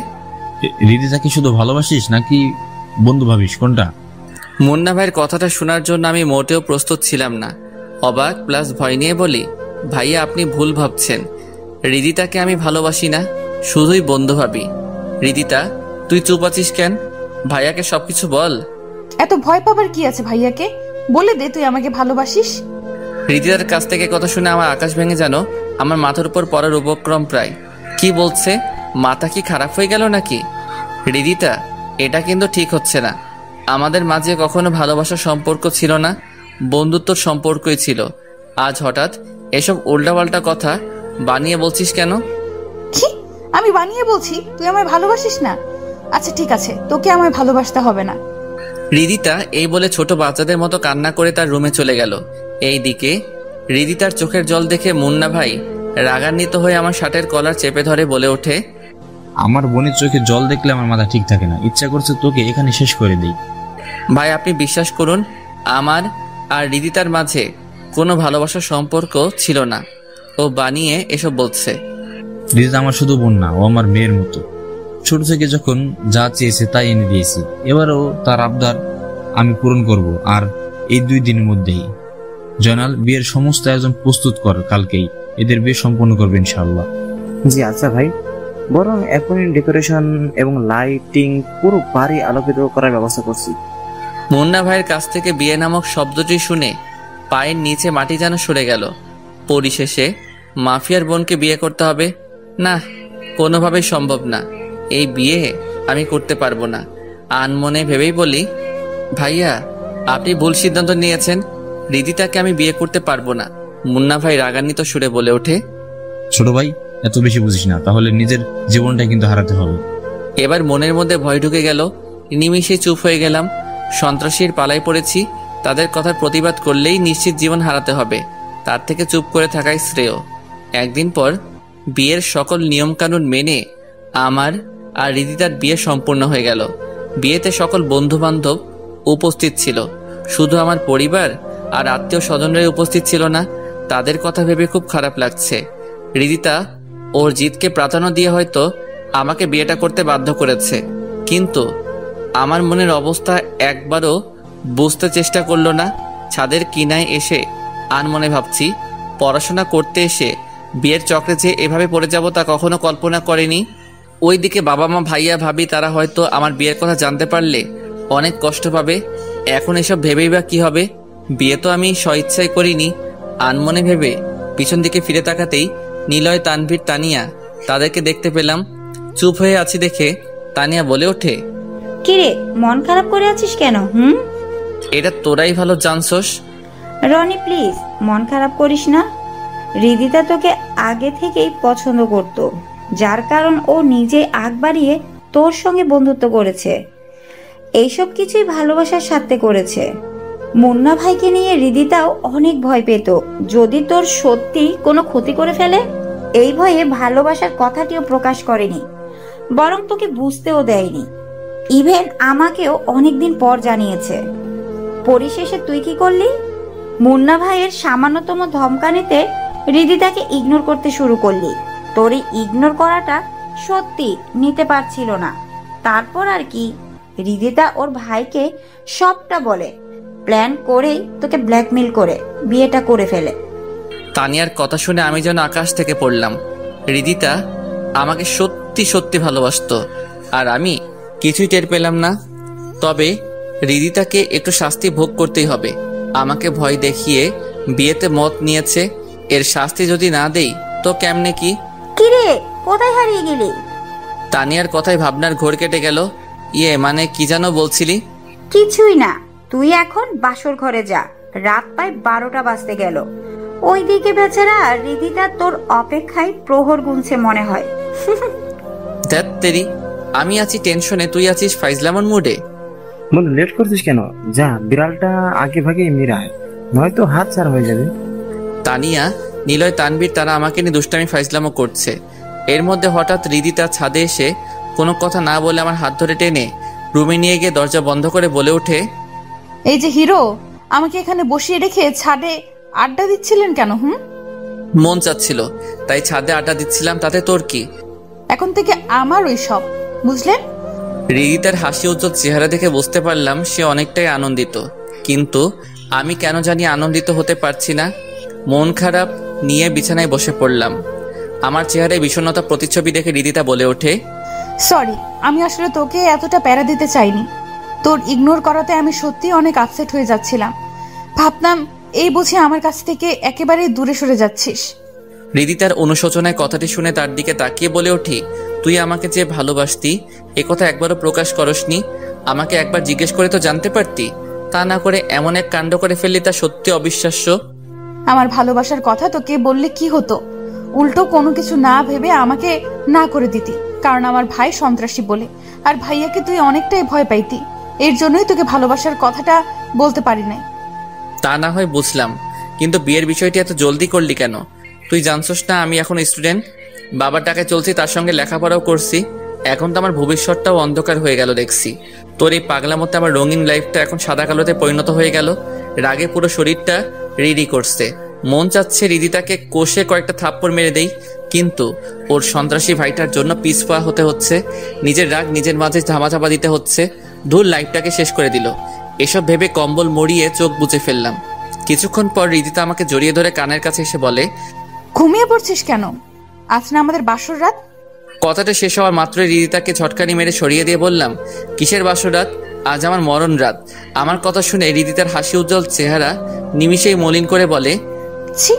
Speaker 8: হৃদিতাকে শুধু ভালোবাসিস নাকি বন্ধু ভাবিস, কোনটা?
Speaker 1: মুন্না ভাইয়ের কথাটা শোনার জন্য আমি মোটেও প্রস্তুত ছিলাম না। অবাক প্লাস ভয় নিয়ে বলি, ভাইয়া আপনি ভুল ভাবছেন। হৃদিতাকে আমি ভালোবাসি না, শুধুই বন্ধু ভাবি। হৃদিতা তুই চুপ আছিস কেন? ভাইয়াকে সবকিছু বল।
Speaker 2: এত ভয় পাবার কি আছে ভাইয়াকে? বলে দে তুই আমাকে ভালোবাসিস।
Speaker 1: হৃদিতার কাছ থেকে কথা শুনে আমার আকাশ ভেঙে যেন আমার মাথার উপর পড়ার উপক্রম প্রায়। কি বলছে? মাথা কি খারাপ হয়ে গেল নাকি? হৃদিতা এটা কিন্তু ঠিক হচ্ছে না। আমাদের মাঝে কখনো ভালোবাসার সম্পর্ক ছিল না, বন্ধুত্বর সম্পর্কই ছিল। আজ হঠাৎ এসব উল্টাপাল্টা কথা বানিয়ে বলছিস কেন?
Speaker 2: কি আমি বানিয়ে বলছি তুই আমায় ভালোবাসিস না? আচ্ছা ঠিক আছে, তোকে আমায় ভালোবাসতে হবে না।
Speaker 1: হৃদিতা এই বলে ছোট বাচ্চাদের মতো কান্না করে তার রুমে চলে গেল। এইদিকে হৃদিতার চোখের জল দেখে মুন্না ভাই রাগান্বিত হয়ে আমার শার্টের কলার চেপে ধরে বলে ওঠে,
Speaker 8: আমার বোনের চোখে জল দেখলে আমার মাথা ঠিক থাকে না, ইচ্ছা করছে তোকে এখানে শেষ করে দেই।
Speaker 1: ভাই আপনি বিশ্বাস করুন, আমার আর হৃদিতার মাঝে কোনো ভালোবাসার সম্পর্ক ছিল না। ও বানিয়ে এসব বলছে।
Speaker 8: হৃদিতা আমার শুধু বোন না, ও আমার মেয়ের মতো। ছোট থেকে যখন যা চেয়েছে তাই এনে দিয়েছি, এবারও তার আবদার আমি পূরণ করব, আর এই 2 দিনের মধ্যেই। জয়নাল, বিয়ের সমস্ত আয়োজন প্রস্তুত কর, কালকেই এদের বিয়ে সম্পন্ন করবে ইনশাআল্লাহ।
Speaker 7: জি আচ্ছা ভাই, বরং এখনই ডেকোরেশন এবং লাইটিং পুরো বাড়ি আলোকিত করার ব্যবস্থা করছি।
Speaker 1: মুন্না ভাইয়ের কাছ থেকে বিয়ে নামক শব্দটি শুনে পায়ের নিচে মাটি যেন সরে গেল। পরিশেষে মাফিয়ার বোনকে বিয়ে করতে হবে? না, কোনোভাবেই সম্ভব না। এই বিয়ে আমি করতে পারবো না। আনমনে ভেবেই বলি, ভাইয়া আপনি ভুল সিদ্ধান্ত নিয়েছেন, হৃদিতাকে আমি বিয়ে করতে পারবো না। মুন্না ভাই রাগান্বিত সুরে বলে ওঠে,
Speaker 8: ছোট ভাই এত বেশি বুঝিস না, তাহলে নিজের জীবনটা কিন্তু হারাতে হবে।
Speaker 1: এবার মনের মধ্যে ভয় ঢুকে গেল। নিমিষে চুপ হয়ে গেলাম। সন্ত্রাসীর পালায় পড়েছি, তাদের কথার প্রতিবাদ করলেই নিশ্চিত জীবন হারাতে হবে। তার থেকে চুপ করে থাকাই শ্রেয়। একদিন পর বিয়ের সকল নিয়মকানুন মেনে আমার আর হৃদিতার বিয়ে সম্পূর্ণ হয়ে গেল। বিয়েতে সকল বন্ধু বান্ধব উপস্থিত ছিল, শুধু আমার পরিবার আর আত্মীয় স্বজনরাই উপস্থিত ছিল না। তাদের কথা ভেবে খুব খারাপ লাগছে। হৃদিতা ওর জিতকে প্রাধান্য দিয়ে হয়তো আমাকে বিয়েটা করতে বাধ্য করেছে, কিন্তু আমার মনের অবস্থা একবারও বুঝতে চেষ্টা করলো না। ছাদের কিনায় এসে আনমনে ভাবছি, পড়াশোনা করতে এসে বিয়ের চক্রে যে এভাবে পড়ে যাব তা কখনো কল্পনা করেনি। ওইদিকে বাবা মা ভাইয়া ভাবি তারা হয়তো আমার বিয়ের কথা জানতে পারলে অনেক কষ্ট পাবে। এখন এসব ভেবেই বা কি হবে? বিয়ে তো আমি স্বইচ্ছায় করিনি, আনমনে ভেবে পিছন দিকে ফিরে তাকাতেই নিলয়, তানভীর, তানিয়া তাদেরকে দেখতে পেলাম। চুপ হয়ে আছি দেখে তানিয়া বলে ওঠে,
Speaker 6: কিরে মন খারাপ করে আছিস কেন?
Speaker 1: এটা তোরাই ভালো জানছস।
Speaker 6: রনি প্লিজ মন খারাপ করিস না। হৃদিতা তোকে আগে থেকেই পছন্দ করত, যার কারণ ও নিজে আগ বাড়িয়ে তোর সঙ্গে বন্ধুত্ব করেছে। এইসব কিছুই ভালোবাসার সাথে করেছে। মুন্না ভাইকে নিয়ে হৃদিতাও অনেক ভয় পেত যদি তোর সত্যি কোনো ক্ষতি করে ফেলে। এই ভয়ে ভালোবাসার কথাটিও প্রকাশ করেনি, বরং তোকে বুঝতেও দেয়নি। ইভেন আমাকেও অনেকদিন পর জানিয়েছে। পরিশেষে তুই কি করলি? মুন্না ভাইয়ের সামান্যতম ধমকানিতে হৃদিতাকে ইগনোর করতে শুরু করলি। তোর এই ইগনোর করাটা সত্যি নিতে পারছিল না। তারপর আর কি, হৃদিতা ওর ভাইকে সবটা বলে, প্ল্যান করেই তোকে ব্ল্যাকমেল করে বিয়েটা করে ফেলে।
Speaker 1: তানিয়ার কথা শুনে আমি যেন আকাশ থেকে পড়লাম। হৃদিতা আমাকে সত্যি সত্যি ভালোবাসতো, আর আমি কিছুই টের পেলাম না। তবে হৃদিতাকে একটু শাস্তি ভোগ করতেই হবে। আমাকে ভয় দেখিয়ে বিয়েতে মত নিয়েছে, এর শাস্তি যদি না দেই তো কেমনে কি?
Speaker 6: কিরে কোথায় হারিয়ে গেলি?
Speaker 1: তানিয়ার কথায় ভাবনার ঘোর কেটে গেল। মানে কি যেন বলছিলি?
Speaker 6: কিছুই না, তুই এখন বাসর ঘরে যা। রাত প্রায় 12টা বাজতে গেল। ওইদিকে বেচারা হৃদিতা তোর অপেক্ষায় প্রহর গুনছে মনে হয়।
Speaker 1: ধ্যাৎ তেরি, আমি আছি টেনশনে, তুই আছিস ফাইজলামন মুডে।
Speaker 7: বন্ধু লেট করছিস কেন? যা বিড়ালটা আগে ভাগে মিরায়, নয়তো হাত ছাড়া হয়ে যাবে।
Speaker 1: তানিয়া, নিলয়, তানভীর তারা আমাকে নিয়ে দুষ্টামি ফাইজলামও করছে। এর মধ্যে হঠাৎ হৃদিতা ছাদে এসে কোনো কথা না বলে আমার হাত ধরে টেনে রুমে নিয়ে গিয়ে দরজা বন্ধ করে বলে ওঠে,
Speaker 2: এই যে হিরো, আমাকে এখানে বসিয়ে রেখে ছাদে আড্ডা দিচ্ছিলেন কেন?
Speaker 1: মন চাচ্ছিল তাই ছাদে আড্ডা দিচ্ছিলাম, তাতে তোর কি?
Speaker 2: এখন থেকে আমার ওই সব, বুঝলেন?
Speaker 1: হৃদিতার হাসি উজ্জ্বল চেহারা দেখে বুঝতে পারলাম সে অনেকটাই আনন্দিত, কিন্তু আমি কেন জানি আনন্দিত হতে পারছি না। মন খারাপ নিয়ে বিছানায় বসে পড়লাম। আমার চেহারায় বিষণ্ণতা প্রতিচ্ছবি দেখে হৃদিতা বলে ওঠে,
Speaker 2: সরি, আমি আসলে তোকে এতটা প্যারা দিতে চাইনি। তোর ইগনোর করাতে আমি সত্যি অনেক আপসেট হয়ে যাচ্ছিলাম। ভাবতাম এই বুঝে আমার কাছ থেকে একেবারে দূরে সরে যাচ্ছিস।
Speaker 1: হৃদিতার অনুশোচনায় কথাটি শুনে তার দিকে তাকিয়ে বলে উঠি, তুই আমাকে যে ভালোবাসতি একথা একবারও প্রকাশ করসনি। আমাকে একবার জিজ্ঞেস করে তো জানতে পারতি, তা না করে এমন এক কাণ্ড করে ফেললি, তা সত্যি অবিশ্বাস্য।
Speaker 2: আমার ভালোবাসার কথা তোকে বললে কি হতো? উল্টো কোনো কিছু না ভেবে আমাকে না করে দিতি, কারণ আমার ভাই সন্ত্রাসী বলে, আর ভাইয়াকে তুই অনেকটাই ভয় পাইতি। এর জন্যই তোকে ভালোবাসার কথাটা বলতে পারি নাই।
Speaker 1: তা না হয় বুঝলাম, কিন্তু বিয়ের বিষয়টি এত জলদি করলি কেন? তুই জানছস না আমি এখন স্টুডেন্ট, বাবার টাকায় চলছি, তার সঙ্গে লেখাপড়াও করছি। এখন তো আমার ভবিষ্যৎটাও অন্ধকার হয়ে গেল দেখছি। তোর এই পাগলা মতে আমার রঙিন লাইফটা এখন সাদা কালোতে পরিণত হয়ে গেল। রাগে পুরো শরীরটা রিডি করছে। মন চাচ্ছে হৃদিতাকে কষে কয়েকটা থাপ্পড় মেরে দেই, কিন্তু ওর সন্ত্রাসী ভাইটার জন্য পিছপা হতে হচ্ছে। নিজের রাগ নিজের মাঝে ধামাচাপা দিতে হচ্ছে। ধুর, লাইফটাকে শেষ করে দিল। এসব ভেবে কম্বল মরিয়ে চোখ বুজে ফেললাম। কিছুক্ষণ পর হৃদিতা আমাকে জড়িয়ে ধরে কানের কাছে এসে বলে,
Speaker 2: ঘুমিয়ে পড়ছিস কেন? আজ না আমাদের বাসর রাত?
Speaker 1: কথাটা শেষ হওয়ার মাত্রই হৃদিতাকে ঝটকানি মেরে সরিয়ে দিয়ে বললাম, কিসের বাসর রাত? আজ আমার মরণ রাত। আমার কথা শুনে হৃদিতার হাসি উজ্জ্বল চেহারা নিমিষেই মলিন করে বলে,
Speaker 2: ছি,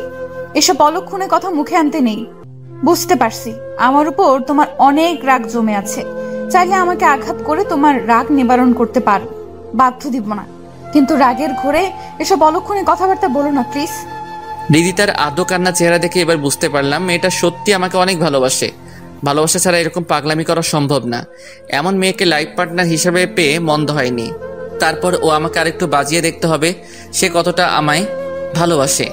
Speaker 2: এসব অলক্ষণে কথা মুখে আনতে নেই। বুঝতে পারছি আমার উপর তোমার অনেক রাগ জমে আছে। চাইলে আমাকে আঘাত করে তোমার রাগ নিবারণ করতে পারো, বাধ্য দিব না। কিন্তু রাগের ঘোরে এসব অলক্ষণে কথাবার্তা বলো না প্লিজ।
Speaker 1: হৃদিতার আদো কান্না চেহারা দেখে এবার বুঝতে পারলাম মেয়েটা সত্যি আমাকে অনেক ভালোবাসে। ভালোবাসা ছাড়া এরকম পাগলামি করা সম্ভব না। এমন মেয়েকে লাইফ পার্টনার হিসেবে পেয়ে মন্দ হয়নি। তারপর ও আমাকে আরেকটু বাজিয়ে দেখতে হবে সে কতটা আমায় ভালোবাসে।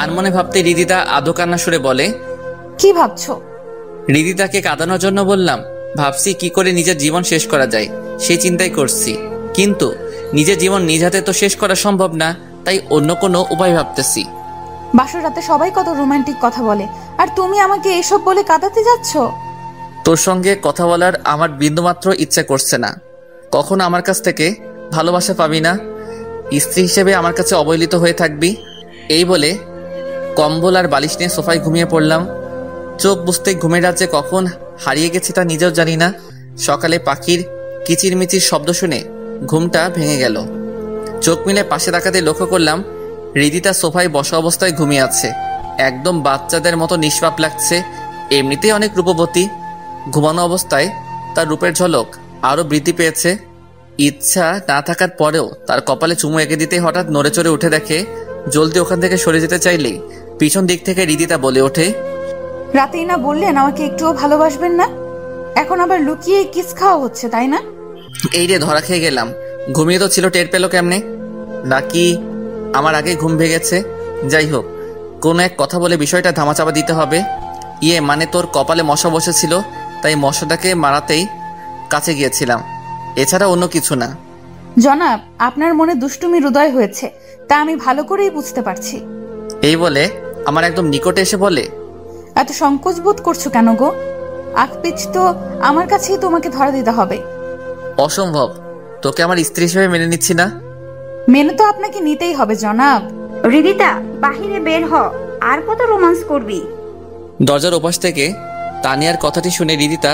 Speaker 1: আনমনে ভাবতে হৃদিতা আদো কান্না সুরে বলে,
Speaker 2: কি ভাবছো?
Speaker 1: হৃদিতাকে কাঁদানোর জন্য বললাম, ভাবছি কি করে নিজের জীবন শেষ করা যায় সেই চিন্তাই করছি, কিন্তু নিজের জীবন নিজ হাতে তো শেষ করা সম্ভব না, তাই অন্য কোনো উপায় ভাবতেছি।
Speaker 2: বাসর রাতে সবাই কত রোমান্টিক কথা বলে, আর তুমি আমাকে এসব বলে কাঁদাতে যাচ্ছ?
Speaker 1: তোর সঙ্গে কথা বলার আমার বিন্দুমাত্র ইচ্ছে করছে না। কখনো আমার কাছ থেকে ভালোবাসা পাবি না, স্ত্রী হিসেবে আমার কাছে অবহেলিত হয়ে থাকবি। এই বলে কম্বল আর বালিশ নিয়ে সোফায় ঘুমিয়ে পড়লাম। চোখ বুঝতে ঘুমের রাজ্যে কখন হারিয়ে গেছে তা নিজেও জানি না। সকালে পাখির কিচিরমিচির শব্দ শুনে ঘুমটা ভেঙে গেল। চোখ মিলে পাশে তাকাতে লক্ষ্য করলাম হৃদিতা সোফায় বসা অবস্থায় ঘুমিয়ে আছে। একদম বাচ্চাদের মতো নিষ্পাপ লাগছে। এমনিতেই অনেক রূপবতী, ঘুমানো অবস্থায় তার রূপের ঝলক আরো বৃদ্ধি পেয়েছে। ইচ্ছা না থাকার পরেও তার কপালে চুমু এঁকে দিতে হঠাৎ নড়ে চড়ে উঠে দেখে জলদি ওখান থেকে সরে যেতে চাইলেই পিছন দিক থেকে হৃদিতা বলে ওঠে,
Speaker 2: রাতেই না বললেন আমাকে একটুও ভালোবাসবেন না, এখন আবার লুকিয়ে কিস খাওয়া হচ্ছে তাই না?
Speaker 1: এই রে ধরা খেয়ে গেলাম। ঘুমিয়ে তো ছিল, টের পেলো কেমনে? নাকি আমার আগে ঘুম ভেঙেছে? যাই হোক, কোনো এক কথা বলে বিষয়টা ধামাচাপা দিতে হবে। মানে তোর কপালে মশা বসেছিল, তাই মশাটাকে মারাতেই কাছে গিয়েছিলাম, এছাড়া অন্য কিছু না।
Speaker 2: জনাব, আপনার মনে দুষ্টুমি হৃদয় হয়েছে, তা আমি ভালো করেই বুঝতে পারছি।
Speaker 1: এই বলে আমার একদম নিকটে এসে বলে,
Speaker 2: এত সংকোচ বোধ করছো কেন গো? আকপিচ তো আমার কাছেই তোমাকে ধরা দিতে হবে।
Speaker 1: অসম্ভব, তোকে আমার স্ত্রী হিসেবে মেনে নিচ্ছি না।
Speaker 2: মেনে তো আপনাকে নিতেই হবে জনাব।
Speaker 6: হৃদিতা, বাহিরে বের হ, আর কত রোমান্স করবি?
Speaker 1: দরজার ওপাশ থেকে তানিয়ার কথাটি শুনে হৃদিতা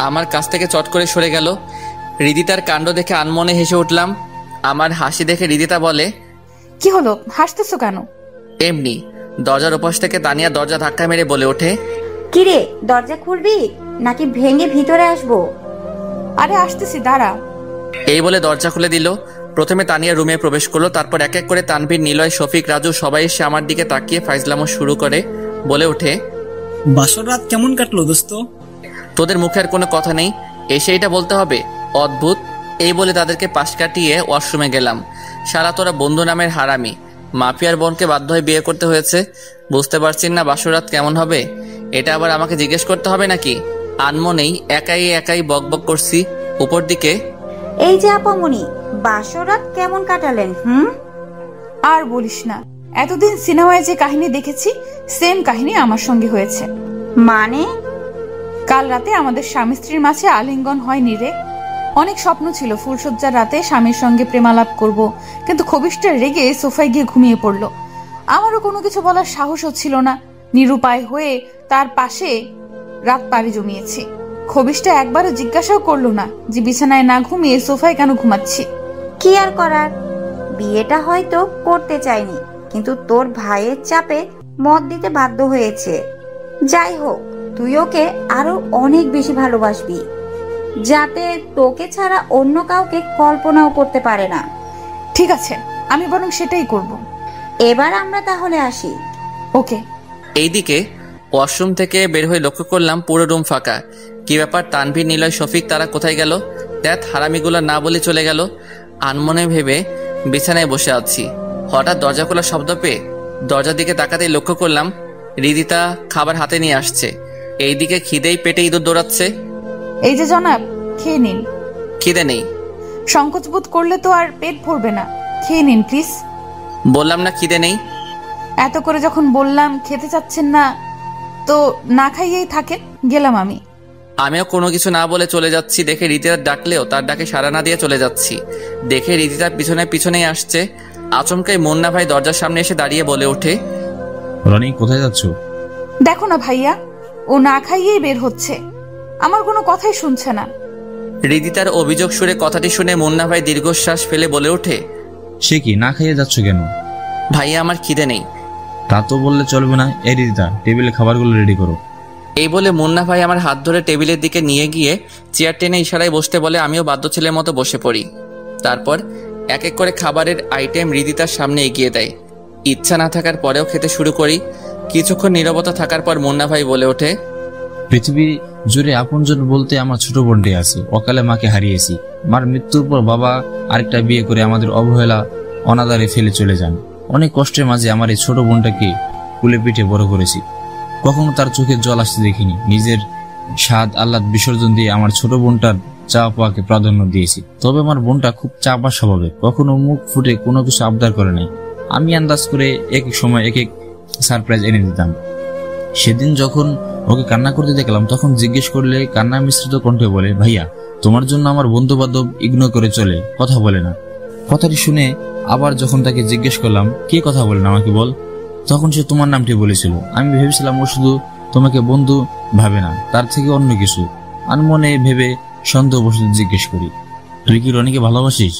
Speaker 1: আমার কাছ থেকে চট করে সরে গেল। হৃদিতার কাণ্ড দেখে আনমনে হেসে উঠলাম। আমার হাসি দেখে হৃদিতা বলে,
Speaker 2: কি হলো, হাসতেছো কেন?
Speaker 1: এমনি। দরজার ওপাশ থেকে তানিয়া দরজা ধাক্কা মেরে বলে ওঠে,
Speaker 6: কিরে, দরজা খুলবি নাকি ভেঙে ভিতরে আসবো?
Speaker 2: আরে আসতেছি, দাঁড়া।
Speaker 1: এই বলে দরজা খুলে দিল। প্রথমে তানিয়া রুমে প্রবেশ করলো, তারপর এক এক করে তানভীর, নিলয়, শফিক, রাজু সবাই এসে আমার দিকে তাকিয়ে ফাইজলামো শুরু করে। বলে ওঠে,
Speaker 4: বাসর রাত কেমন কাটলো দোস্ত?
Speaker 1: তোদের মুখে আর কোনো কথা নেই, এসে এটা বলতে হবে? অদ্ভুত। এই বলে তাদেরকে পাশ কাটিয়ে ওয়াশরুমে গেলাম। সারা তোরা বন্ধু নামের হারামি, মাফিয়ার বোনকে বাধ্য হয়ে বিয়ে করতে হয়েছে। বুঝতে পারছেন না বাসরাত কেমন হবে? এটা আবার আমাকে জিজ্ঞেস করতে হবে নাকি? আনমনেই একাই বকবক করছি। উপর দিকে,
Speaker 6: এই যে আপামনি, বাসরাত কেমন কাটালেন?
Speaker 2: আর বলিস না, এতদিন সিনেমায় যে কাহিনী দেখেছি সেম কাহিনী আমার সঙ্গে হয়েছে।
Speaker 6: মানে?
Speaker 2: কাল রাতে আমাদের স্বামী স্ত্রীর মাঝে আলিঙ্গন হয়নি রে। অনেক স্বপ্ন ছিল ফুলসজ্জার রাতে স্বামীর সঙ্গে প্রেমালাপ করব, কিন্তু খবিশটা রেগে সোফায় গিয়ে ঘুমিয়ে পড়লো। আমারও কোনো কিছু বলার সাহস হচ্ছিল না। নিরুপায় হয়ে তার পাশে রাত পাড়ি জমিয়েছি। খবিশটা একবারও জিজ্ঞাসাও করলো না যে বিছানায় না ঘুমিয়ে সোফায় কেন ঘুমাচ্ছি।
Speaker 6: কি আর করার, বিয়েটা হয়তো করতে চাইনি, কিন্তু তোর ভাইয়ের চাপে মত দিতে বাধ্য হয়েছে। যাই হোক, তুই ওকে আরো অনেক বেশি ভালোবাসবি, যাতে তোকে ছাড়া অন্য কাউকে কল্পনাও করতে পারে না।
Speaker 2: ঠিক আছে, আমি বরং সেটাই করব।
Speaker 6: এবার আমরা তাহলে আসি।
Speaker 2: ওকে।
Speaker 1: এইদিকে ওয়াশরুম থেকে বের হয়ে লক্ষ্য করলাম পুরো রুম ফাঁকা। কি ব্যাপার, তানভীর, নিলয়, শফিক তারা কোথায় গেল? দেখ, হারামিগুলো না বলে চলে গেল। আনমনে ভেবে বিছানায় বসে আছি। হঠাৎ দরজা খোলার শব্দ পেয়ে দরজার দিকে তাকাতেই লক্ষ্য করলাম হৃদিতা খাবার হাতে নিয়ে আসছে। এইদিকে খিদেই পেটে ইঁদুর দৌড়াচ্ছে।
Speaker 2: এই যে জনাব, খেয়ে নিন।
Speaker 1: খিদে নেই।
Speaker 2: সংকোচ বোধ করলে তো আর পেট ভরবে না, খেয়ে নিন প্লিজ।
Speaker 1: বললাম না খিদে নেই।
Speaker 2: এত করে যখন বললাম খেতে চাচ্ছেন না, তো না খাইয়েই থাকেন, গেলাম আমি।
Speaker 1: আমিও কোনো কিছু না বলে চলে যাচ্ছি দেখে রীতিতার ডাকলেও তার ডাকে সাড়া না দিয়ে চলে যাচ্ছি। দেখে রীতিতার পিছনেই আসছে। আচমকাই মুন্না ভাই দরজার সামনে এসে দাঁড়িয়ে বলে ওঠে,
Speaker 8: রনি কোথায় যাচ্ছ?
Speaker 2: দেখো না ভাইয়া, ও না খাইয়েই বের হচ্ছে, আমার কোনো কথাই শুনছে না।
Speaker 1: রীতিতার অভিযোগ সুরে কথাটি শুনে মুন্না ভাই দীর্ঘশ্বাস ফেলে বলে ওঠে,
Speaker 8: সে কি, না খাইয়ে যাচ্ছ কেন?
Speaker 1: ভাইয়া আমার খিদে নেই।
Speaker 8: তা তো বললে চলবে না। এই রীতিতা, টেবিলে খাবারগুলো রেডি করো।
Speaker 1: এই বলে মুন্না ভাই আমার হাত ধরে টেবিলের দিকে নিয়ে গিয়ে চেয়ার টেনে ইশারায় বসতে বলে আমিও বাধ্য ছেলের মতো বসে পড়ি। তারপর এক এক করে খাবারের আইটেম রীতিতার সামনে এগিয়ে দেয়। ইচ্ছা না থাকার পরেও খেতে শুরু করি। কিছুক্ষণ নীরবতা থাকার পর মুন্না ভাই বলে ওঠে,
Speaker 8: পৃথিবী জুড়ে আপনজন বলতে আমার ছোট বোনটি আছে। অকালে মাকে হারিয়েছি। মার মৃত্যুর পর বাবা আরেকটা বিয়ে করে আমাদের অবহেলা অনাদারে ফেলে চলে যান। অনেক কষ্টের মাঝে আমার এই ছোট বোনটাকে কুলে পিঠে বড় করেছি। কখনো তার চোখে জল আসতে দেখিনি। নিজের স্বাদ আহ্লাদ বিসর্জন দিয়ে আমার ছোট বোনটার চাওয়া পাওয়াকে প্রাধান্য দিয়েছি। তবে আমার বোনটা খুব চাপা স্বভাবের, কখনো মুখ ফুটে কোনো কিছু আবদার করে নাই। আমি আন্দাজ করে এক এক সময় এক এক সারপ্রাইজ এনে দিতাম। সেদিন যখন ওকে কান্না করতে দেখলাম, তখন জিজ্ঞেস করলে কান্না মিশ্রিত কণ্ঠে বলে, ভাইয়া তোমার জন্য আমার বন্ধু বান্ধব ইগনোর করে চলে, কথা বলে না। কথাটি শুনে আবার যখন তাকে জিজ্ঞেস করলাম কে কথা বলে না আমাকে বল, তখন সে তোমার নামটি বলেছিল। আমি ভেবেছিলাম ও শুধু তোমাকে বন্ধু ভাবে না, তার থেকে অন্য কিছু। আনমনে ভেবে সন্দেহবশত জিজ্ঞেস করি, তুই কি রনিকে ভালোবাসিস?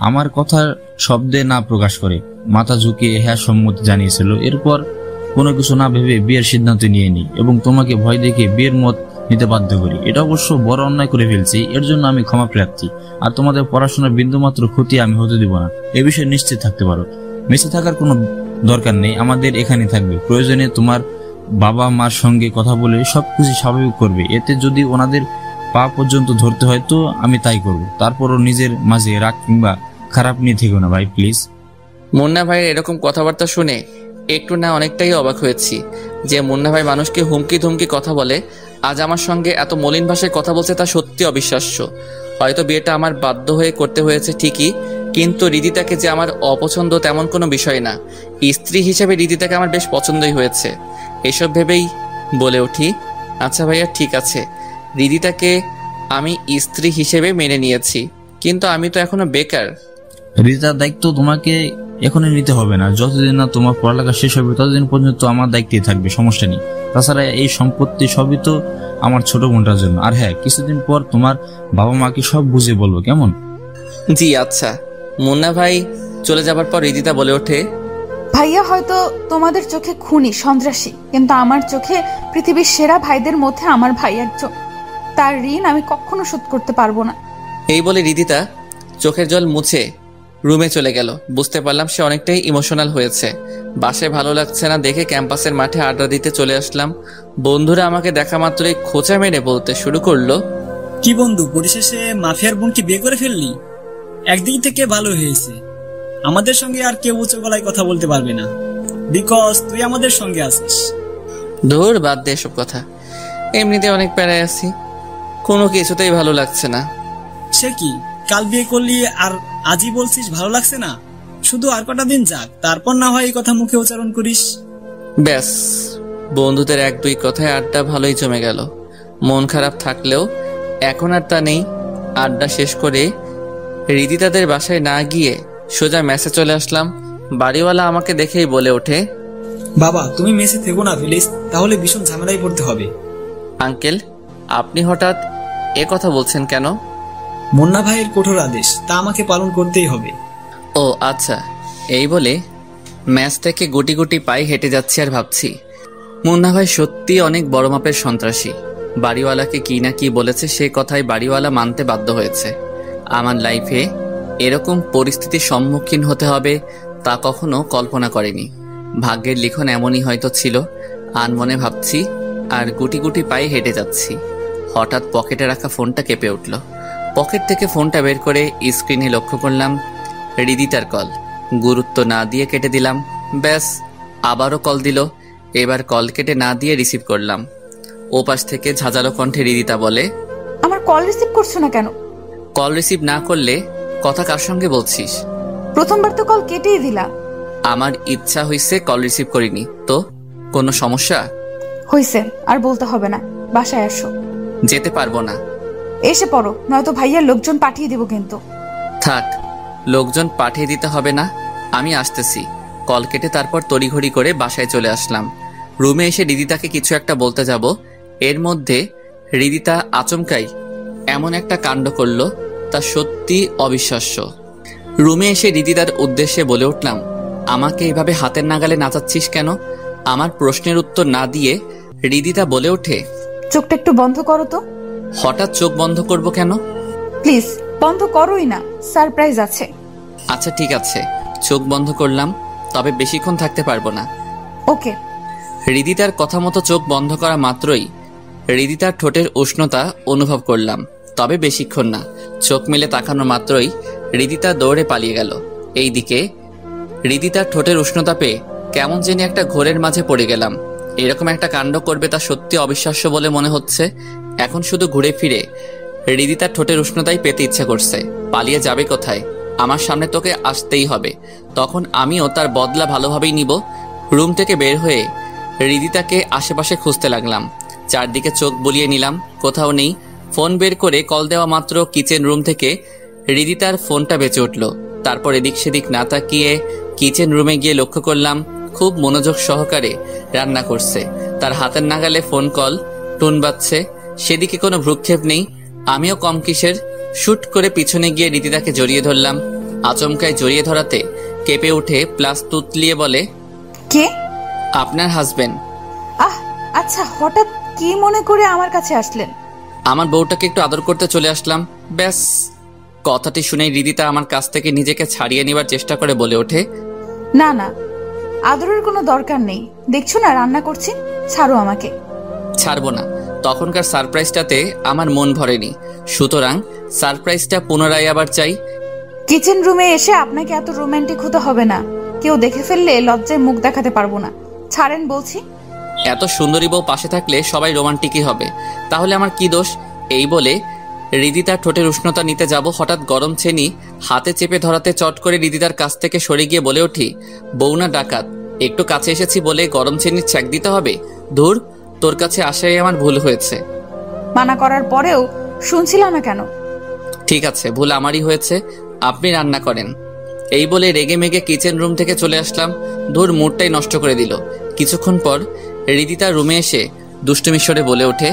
Speaker 8: আমার কথার শব্দে না প্রকাশ করে মাথা ঝুঁকিয়ে হ্যাঁ সম্মতি জানিয়েছিল। এরপর কোনো কিছু না ভেবে বিয়ের সিদ্ধান্ত নিয়ে নিই এবং তোমাকে ভয় দেখে বিয়ের মত নিতে বাধ্য করি। এটা অবশ্য বড় অন্যায় করে ফেলছি, এর জন্য আমি ক্ষমা প্রার্থী। আর তোমাদের পড়াশোনার বিন্দুমাত্র ক্ষতি আমি হতে দিব না, এ বিষয়ে নিশ্চিত থাকতে পারো। মেসে থাকার কোনো দরকার নেই, আমাদের এখানে থাকবে। প্রয়োজনে তোমার বাবা মার সঙ্গে কথা বলে সবকিছু স্বাভাবিক করবে। এতে যদি ওনাদের পা পর্যন্ত ধরতে হয় তো আমি তাই করব। তারপরও নিজের মাঝে রাগ কিংবা খারাপ নিয়ে থেকো না ভাই, প্লিজ।
Speaker 1: মুন্না ভাইয়ের এরকম কথাবার্তা শুনে একটু না অনেকটাই অবাক হয়েছি যে মুন্না ভাই মানুষকে হুমকি ধুমকি কথা বলে, আজ আমার সঙ্গে এত মলিন ভাষায় কথা বলছে, তা সত্যি অবিশ্বাস্য। হয়তো বিয়েটা আমার বাধ্য হয়ে করতে হয়েছে ঠিকই, কিন্তু রিদিতাকে যে আমার অপছন্দ তেমন কোনো বিষয় না। স্ত্রী হিসেবে রিদিতাকে আমার বেশ পছন্দই হয়েছে। এসব ভেবেই বলে উঠি, আচ্ছা ভাইয়া ঠিক আছে, রিদিতাকে আমি স্ত্রী হিসেবে মেনে নিয়েছি, কিন্তু আমি তো এখনো বেকার।
Speaker 8: রিতার দায়িত্ব তোমাকে এখনই নিতে হবে না। যতদিন না তোমার পড়ালেখা শেষ হবে ততদিন পর্যন্ত আমার দায়িত্বে থাকবে, সমস্যা নেই। তাছাড়া এই সম্পত্তি সবই তো আমার ছোট বোনটার জন্য। আর হ্যাঁ, কিছুদিন পর তোমার বাবা মাকে সব বুঝিয়ে বলবো, কেমন?
Speaker 1: জি আচ্ছা। মুন্না ভাই চলে যাবার পর রিদিতা বলে ওঠে,
Speaker 2: ভাইয়া হয়তো তোমাদের চোখে খুনি সন্ত্রাসী, কিন্তু আমার চোখে পৃথিবীর সেরা ভাইদের মধ্যে আমার ভাই একজন। তার ঋণ আমি কখনো শোধ করতে পারবো না।
Speaker 1: এই বলে রিদিতা চোখের জল মুছে রুমে চলে গেল। বুঝতে পারলাম সে অনেকটাই ইমোশনাল হয়েছে। বাসায় ভালো লাগছে না দেখে ক্যাম্পাসের মাঠে আড্ডা দিতে চলে আসলাম। বন্ধুরা আমাকে দেখা মাত্রই খোঁচা মেরে বলতে শুরু করলো,
Speaker 4: কি বন্ধু, পরিশেষে মাফিয়ার বোনকে বিয়ে করে ফেললি? একদিক থেকে ভালো হয়েছে, আমাদের সঙ্গে আর কেউ উঁচু গলায় কথা বলতে পারবে না, বিকজ তুই আমাদের সঙ্গে আছিস।
Speaker 1: ধুর বাদ দে এসব কথা, এমনিতে অনেক প্যারায় আছি, কোনো কিছুতেই ভালো লাগছে না।
Speaker 4: সে কি, কাল বিয়ে করলি আর আজই বলছিস ভালো লাগছে না? শুধু আর কটা দিন যাক, তারপর না হয় এই কথা মুখে উচ্চারণ করিস।
Speaker 1: ব্যাস, বন্ধুদের এক দুই কথায় আড্ডা ভালোই জমে গেল। মন খারাপ থাকলেও এখন আর তা নেই। আড্ডা শেষ করে রিদিতাদের বাসায় না গিয়ে সোজা মেসে চলে আসলাম। বাড়িওয়ালা আমাকে দেখেই বলে ওঠে,
Speaker 4: বাবা তুমি মেসে থেকো না প্লিজ, তাহলে ভীষণ ঝামেলায় পড়তে হবে।
Speaker 1: আঙ্কেল আপনি হঠাৎ এ কথা বলছেন কেন?
Speaker 4: মুন্না ভাইয়ের কঠোর আদেশ, তা আমাকে পালন করতেই হবে।
Speaker 1: ও আচ্ছা। এই বলে ম্যাচ থেকে গুটি গুটি পায়ে হেঁটে যাচ্ছি আর ভাবছি, মুন্না ভাই সত্যি অনেক বড় মাপের সন্ত্রাসী। বাড়িওয়ালাকে কি না কি বলেছে, সে কথাই বাড়িওয়ালা মানতে বাধ্য হয়েছে। আমার লাইফে এরকম পরিস্থিতির সম্মুখীন হতে হবে তা কখনো কল্পনা করেনি। ভাগ্যের লিখন এমনই হয়তো ছিল। আনমনে ভাবছি আর গুটি গুটি পায়ে হেঁটে যাচ্ছি। হঠাৎ পকেটে রাখা ফোনটা কেঁপে উঠল। পকেট থেকে ফোনটা বের করে স্ক্রিনে লক্ষ্য করলাম রিদিতার কল। গুরুত্ব না দিয়ে কেটে দিলাম। ব্যাস, আবারও কল দিল। এবার কল কেটে না দিয়ে রিসিভ করলাম। ওপাশ থেকে ঝাঁঝালো কণ্ঠে রিদিতা বলে,
Speaker 2: আমার কল রিসিভ করছো না কেন?
Speaker 1: কল রিসিভ না করলে কথা কার সঙ্গে বলছিস?
Speaker 2: প্রথমবার তো কল কেটেই দিলা।
Speaker 1: আমার ইচ্ছা হইছে, কল রিসিভ করিনি। তো কোনো সমস্যা?
Speaker 2: হইছে, আর বলতে হবে না, বাসায় আসো।
Speaker 1: যেতে পারবো না।
Speaker 2: এসে পড়ো, নয়তো ভাইয়ার লোকজন পাঠিয়ে দিব কিন্তু।
Speaker 1: থাক, লোকজন পাঠিয়ে দিতে হবে না, আমি আসতেছি। কল কেটে তারপর তড়িঘড়ি করে বাসায় চলে আসলাম। রুমে এসে রিদিতাকে কিছু একটা বলতে যাব, এর মধ্যে রিদিতা আচমকাই এমন একটা কাণ্ড করলো তা সত্যি অবিশ্বাস্য। রুমে এসে রিদিতার উদ্দেশ্যে বলে উঠলাম, আমাকে এইভাবে হাতের নাগালে নাচাচ্ছিস কেন? আমার প্রশ্নের উত্তর না দিয়ে রিদিতা বলে ওঠে,
Speaker 2: চোখটা একটু বন্ধ করো তো।
Speaker 1: হঠাৎ চোখ বন্ধ করব কেন?
Speaker 2: প্লিজ বন্ধ করোই না, সারপ্রাইজ আছে।
Speaker 1: আচ্ছা ঠিক আছে, চোখ বন্ধ করলাম, তবে বেশিক্ষণ থাকতে পারবো না।
Speaker 2: ওকে।
Speaker 1: রিদিতার কথা মতো চোখ বন্ধ করা মাত্রই রিদিতার ঠোঁটের উষ্ণতা অনুভব করলাম, তবে বেশিক্ষণ না। চোখ মেলে তাকানো মাত্রই রিদিতা দৌড়ে পালিয়ে গেল। এইদিকে রিদিতার ঠোঁটের উষ্ণতা পেয়ে কেমন যেন একটা ঘোরের মাঝে পড়ে গেলাম। এরকম একটা কাণ্ড করবে তা সত্যি অবিশ্বাস্য বলে মনে হচ্ছে। এখন শুধু ঘুরে ফিরে রিদিতার ঠোঁটের উষ্ণতাই পেতে ইচ্ছা করছে। পালিয়ে যাবে কোথায়? আমার সামনে তোকে আসতেই হবে, তখন আমিও তার বদলা ভালোভাবেই নিব। রুম থেকে বের হয়ে রিদিতাকে আশেপাশে খুঁজতে লাগলাম। চারদিকে চোখ বুলিয়ে নিলাম, কোথাও নেই। ফোন বের করে কল দেওয়া মাত্র কিচেন রুম থেকে রিদিতার ফোনটা বেঁচে উঠল। তারপর এদিক সেদিক না তাকিয়ে কিচেন রুমে গিয়ে লক্ষ্য করলাম খুব মনোযোগ সহকারে রান্না করছে। তার হাতের নাগালে ফোন কল টোন বাজছে, সেদিকে কোনো ভ্রুক্ষেপ নেই। আমিও কম কিসের, শুট করে পিছনে গিয়ে রীতিতাকে জড়িয়ে ধরলাম। আচমকায় জড়িয়ে ধরাতে কেঁপে উঠে প্লাস তুতলিয়ে বলে,
Speaker 2: কে?
Speaker 1: আপনার হাজবেন্ড।
Speaker 2: আচ্ছা, হঠাৎ কি মনে করে আমার কাছে আসলেন?
Speaker 1: আমার বউটাকে একটু আদর করতে চলে আসলাম, ব্যাস। কথাটি শুনে রীতিতা আমার কাছ থেকে নিজেকে ছাড়িয়ে নেবার চেষ্টা করে বলে ওঠে,
Speaker 2: না না, আদরের কোনো দরকার নেই, দেখছো না রান্না করছি, ছাড়ো আমাকে।
Speaker 1: ছাড়বো না। তখনকার সারপ্রাইজটাতে আমার মন ভরেনি, সুতরাং সারপ্রাইজটা পুনরায় আবার চাই।
Speaker 2: কিচেন রুমে এসে আপনাকে এত রোমান্টিক হতে হবে না, কেউ দেখে ফেললে লজ্জায় মুখ দেখাতে পারবো না, ছাড়েন বলছি।
Speaker 1: এত সুন্দরী বউ পাশে থাকলে সবাই রোমান্টিকই হবে, তাহলে আমার কি দোষ? এই বলে রীতিতার ঠোঁটের উষ্ণতা নিতে যাব, হঠাৎ গরম চেনি হাতে চেপে ধরাতে চট করে রীতিতার কাছ থেকে সরে গিয়ে বলে উঠি, বউ না ডাকাত, একটু কাছে এসেছি বলে গরম চেনির ছ্যাক দিতে হবে? ধুর, তোর কাছে আসাই আমার ভুল হয়েছে।
Speaker 2: মানা করার পরেও শুনছিলাম না কেন?
Speaker 1: ঠিক আছে, ভুল আমারই হয়েছে, আপনি রান্না করেন। এই বলে রেগে মেগে কিচেন রুম থেকে চলে আসলাম। ধুর, মুডটাই নষ্ট করে দিল। কিছুক্ষণ পর রীতিতা রুমে এসে দুষ্টুমি স্বরে বলে ওঠে,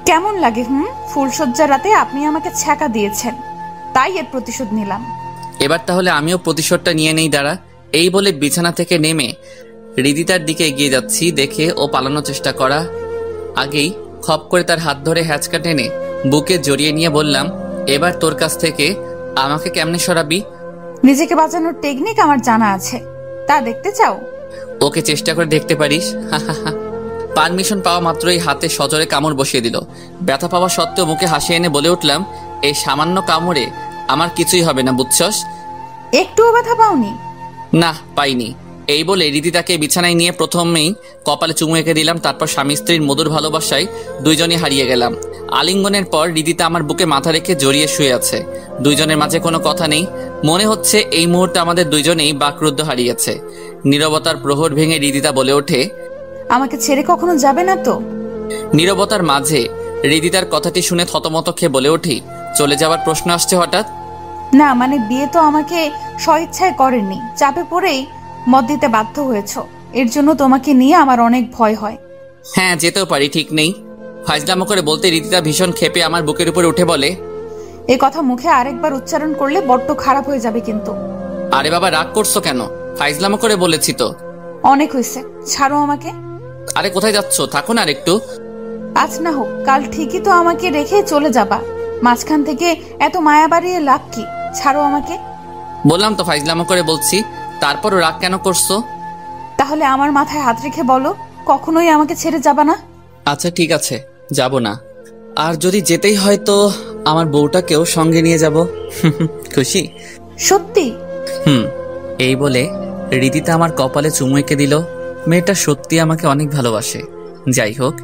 Speaker 2: কেমন লাগে ফুলসজ্জার রাতে আপনি আমাকে ছ্যাঁকা দিয়েছেন, তাই এর প্রতিশোধ নিলাম।
Speaker 1: এবার তাহলে আমিও প্রতিশোধটা নিয়ে নেই, দাঁড়া। এই বলে বিছানা থেকে নেমে রীতিতার দিকে এগিয়ে যাচ্ছি, দেখে ও পালানোর চেষ্টা করা আগেই খপ করে তার হাত ধরে হ্যাচকা টেনে বুকে জড়িয়ে নিয়ে বললাম, এবার তোর কাছ থেকে আমাকে কেমনে সরাবি?
Speaker 2: নিজেকে বাঁচানোর টেকনিক আমার জানা আছে, তা দেখতে চাও?
Speaker 1: ওকে চেষ্টা করে দেখতে পারিস। পারমিশন পাওয়া মাত্রই হাতে সজোরে কামড় বসিয়ে দিল। ব্যথা পাওয়া সত্ত্বেও মুখে হাসি এনে বলে উঠলাম, এই সামান্য কামড়ে আমার কিছুই হবে না, বুঝছস?
Speaker 2: একটুও ব্যথা পাওনি?
Speaker 1: না, পাইনি। এই বলে রীতিতাকে বিছানায় নিয়ে প্রথমেই কপালে চুমু এঁকে দিলাম, তারপর স্বামী স্ত্রীর মধুর ভালোবাসায় দুইজনই হারিয়ে গেলাম। আলিঙ্গনের পর রীতিতা আমার বুকে মাথা রেখে জড়িয়ে শুয়ে আছে। দুইজনের মাঝে কোনো কথা নেই, মনে হচ্ছে এই মুহূর্তে আমাদের দুইজনেই বাকরুদ্ধ হারিয়েছে। নীরবতার প্রহর ভেঙে রীতিতা বলে ওঠে,
Speaker 2: আমাকে ছেড়ে কখনো যাবে না তো?
Speaker 1: নীরবতার মাঝে রীতিতার কথাটি শুনে থতমত খেয়ে বলে উঠি, চলে যাওয়ার প্রশ্ন আসছে হঠাৎ?
Speaker 2: না, মানে বিয়ে তো আমাকে স্বইচ্ছায় করেননি, চাপে পড়েই মত দিতে বাধ্য হয়েছ, এর জন্য তোমাকে নিয়ে আমার অনেক ভয় হয়।
Speaker 1: হ্যাঁ, যেতেও পারি, ঠিক নেই। ফাইজলামো করে বলতে রীতিতা ভীষণ ক্ষেপে আমার বুকের উপরে উঠে বলে,
Speaker 2: এ কথা মুখে আরেকবার উচ্চারণ করলে বড্ড খারাপ হয়ে যাবে কিন্তু।
Speaker 1: আরে বাবা, রাগ করছো কেন? ফাইজলামো করে বলেছি তো।
Speaker 2: অনেক হয়েছে, ছাড়ো আমাকে।
Speaker 1: আরে কোথায় যাচ্ছ? থাকো না আর একটু।
Speaker 2: আজ না হোক কাল ঠিকই তো আমাকে রেখে চলে যাবা, মাঝখান থেকে এত মায়া বাড়িয়ে লাভ কি? ছাড়ো আমাকে।
Speaker 1: বললাম তো ফাইজলামো করে বলছি, তারপরও রাগ কেন করছো?
Speaker 2: তাহলে আমার মাথায় হাত রেখে বলো, কখনোই আমাকে ছেড়ে যাবা না?
Speaker 1: আচ্ছা ঠিক আছে, যাব না। আর যদি যেতেই হয় তো আমার বউটাকেও সঙ্গে নিয়ে যাব। খুশি?
Speaker 2: সত্যি?
Speaker 1: এই বলে রীতিতা আমার কপালে চুমু এঁকে দিল। মেয়েটা সত্যি আমাকে অনেক ভালোবাসে। যাই হোক,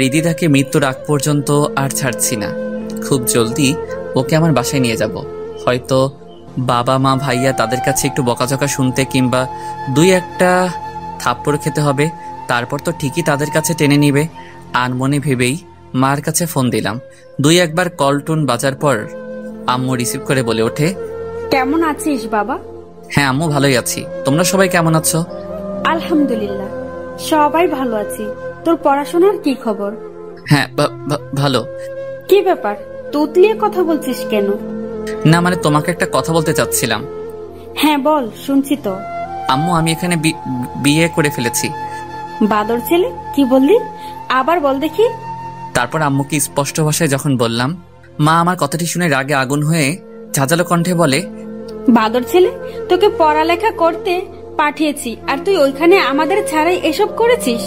Speaker 1: রীতিতাকে মৃত্যুর আগ পর্যন্ত আর ছাড়ছি না। খুব জলদি ওকে আমার বাসায় নিয়ে যাব। হয়তো বাবা মা ভাইয়া তাদের কাছে একটু বকাঝকা শুনতে কিংবা দুই একটা থাপ্পড় খেতে হবে, তারপর তো ঠিকই তাদের কাছে টেনে নিবে। আর মনে ভেবেই মার কাছে ফোন দিলাম। দুই একবার কল টোন বাজার পর আম্মু রিসিভ করে বলে ওঠে,
Speaker 9: কেমন আছিস বাবা?
Speaker 1: হ্যাঁ আম্মু, ভালোই আছি। তোমরা সবাই কেমন আছো?
Speaker 9: আলহামদুলিল্লাহ, সবাই ভালো আছি। তোর পড়াশোনার কি খবর?
Speaker 1: হ্যাঁ ভালো।
Speaker 9: কি ব্যাপার, তুতলিয়ে কথা বলছিস কেন?
Speaker 1: না মানে তোমাকে একটা কথা বলতে চাচ্ছিলাম।
Speaker 9: হ্যাঁ বল, শুনছি তো।
Speaker 1: আম্মু, আমি এখানে বিয়ে করে ফেলেছি।
Speaker 9: বাদর ছেলে, কি বললি? আবার বল দেখি।
Speaker 1: তারপর আম্মুকে স্পষ্ট ভাষায় যখন বললাম, মা আমার কথাটি শুনে রাগে আগুন হয়ে ঝাঁঝালো কণ্ঠে বলে,
Speaker 9: বাদর ছেলে, তোকে পড়ালেখা করতে পাঠিয়েছি আর তুই ওইখানে আমাদের ছাড়াই এসব করেছিস?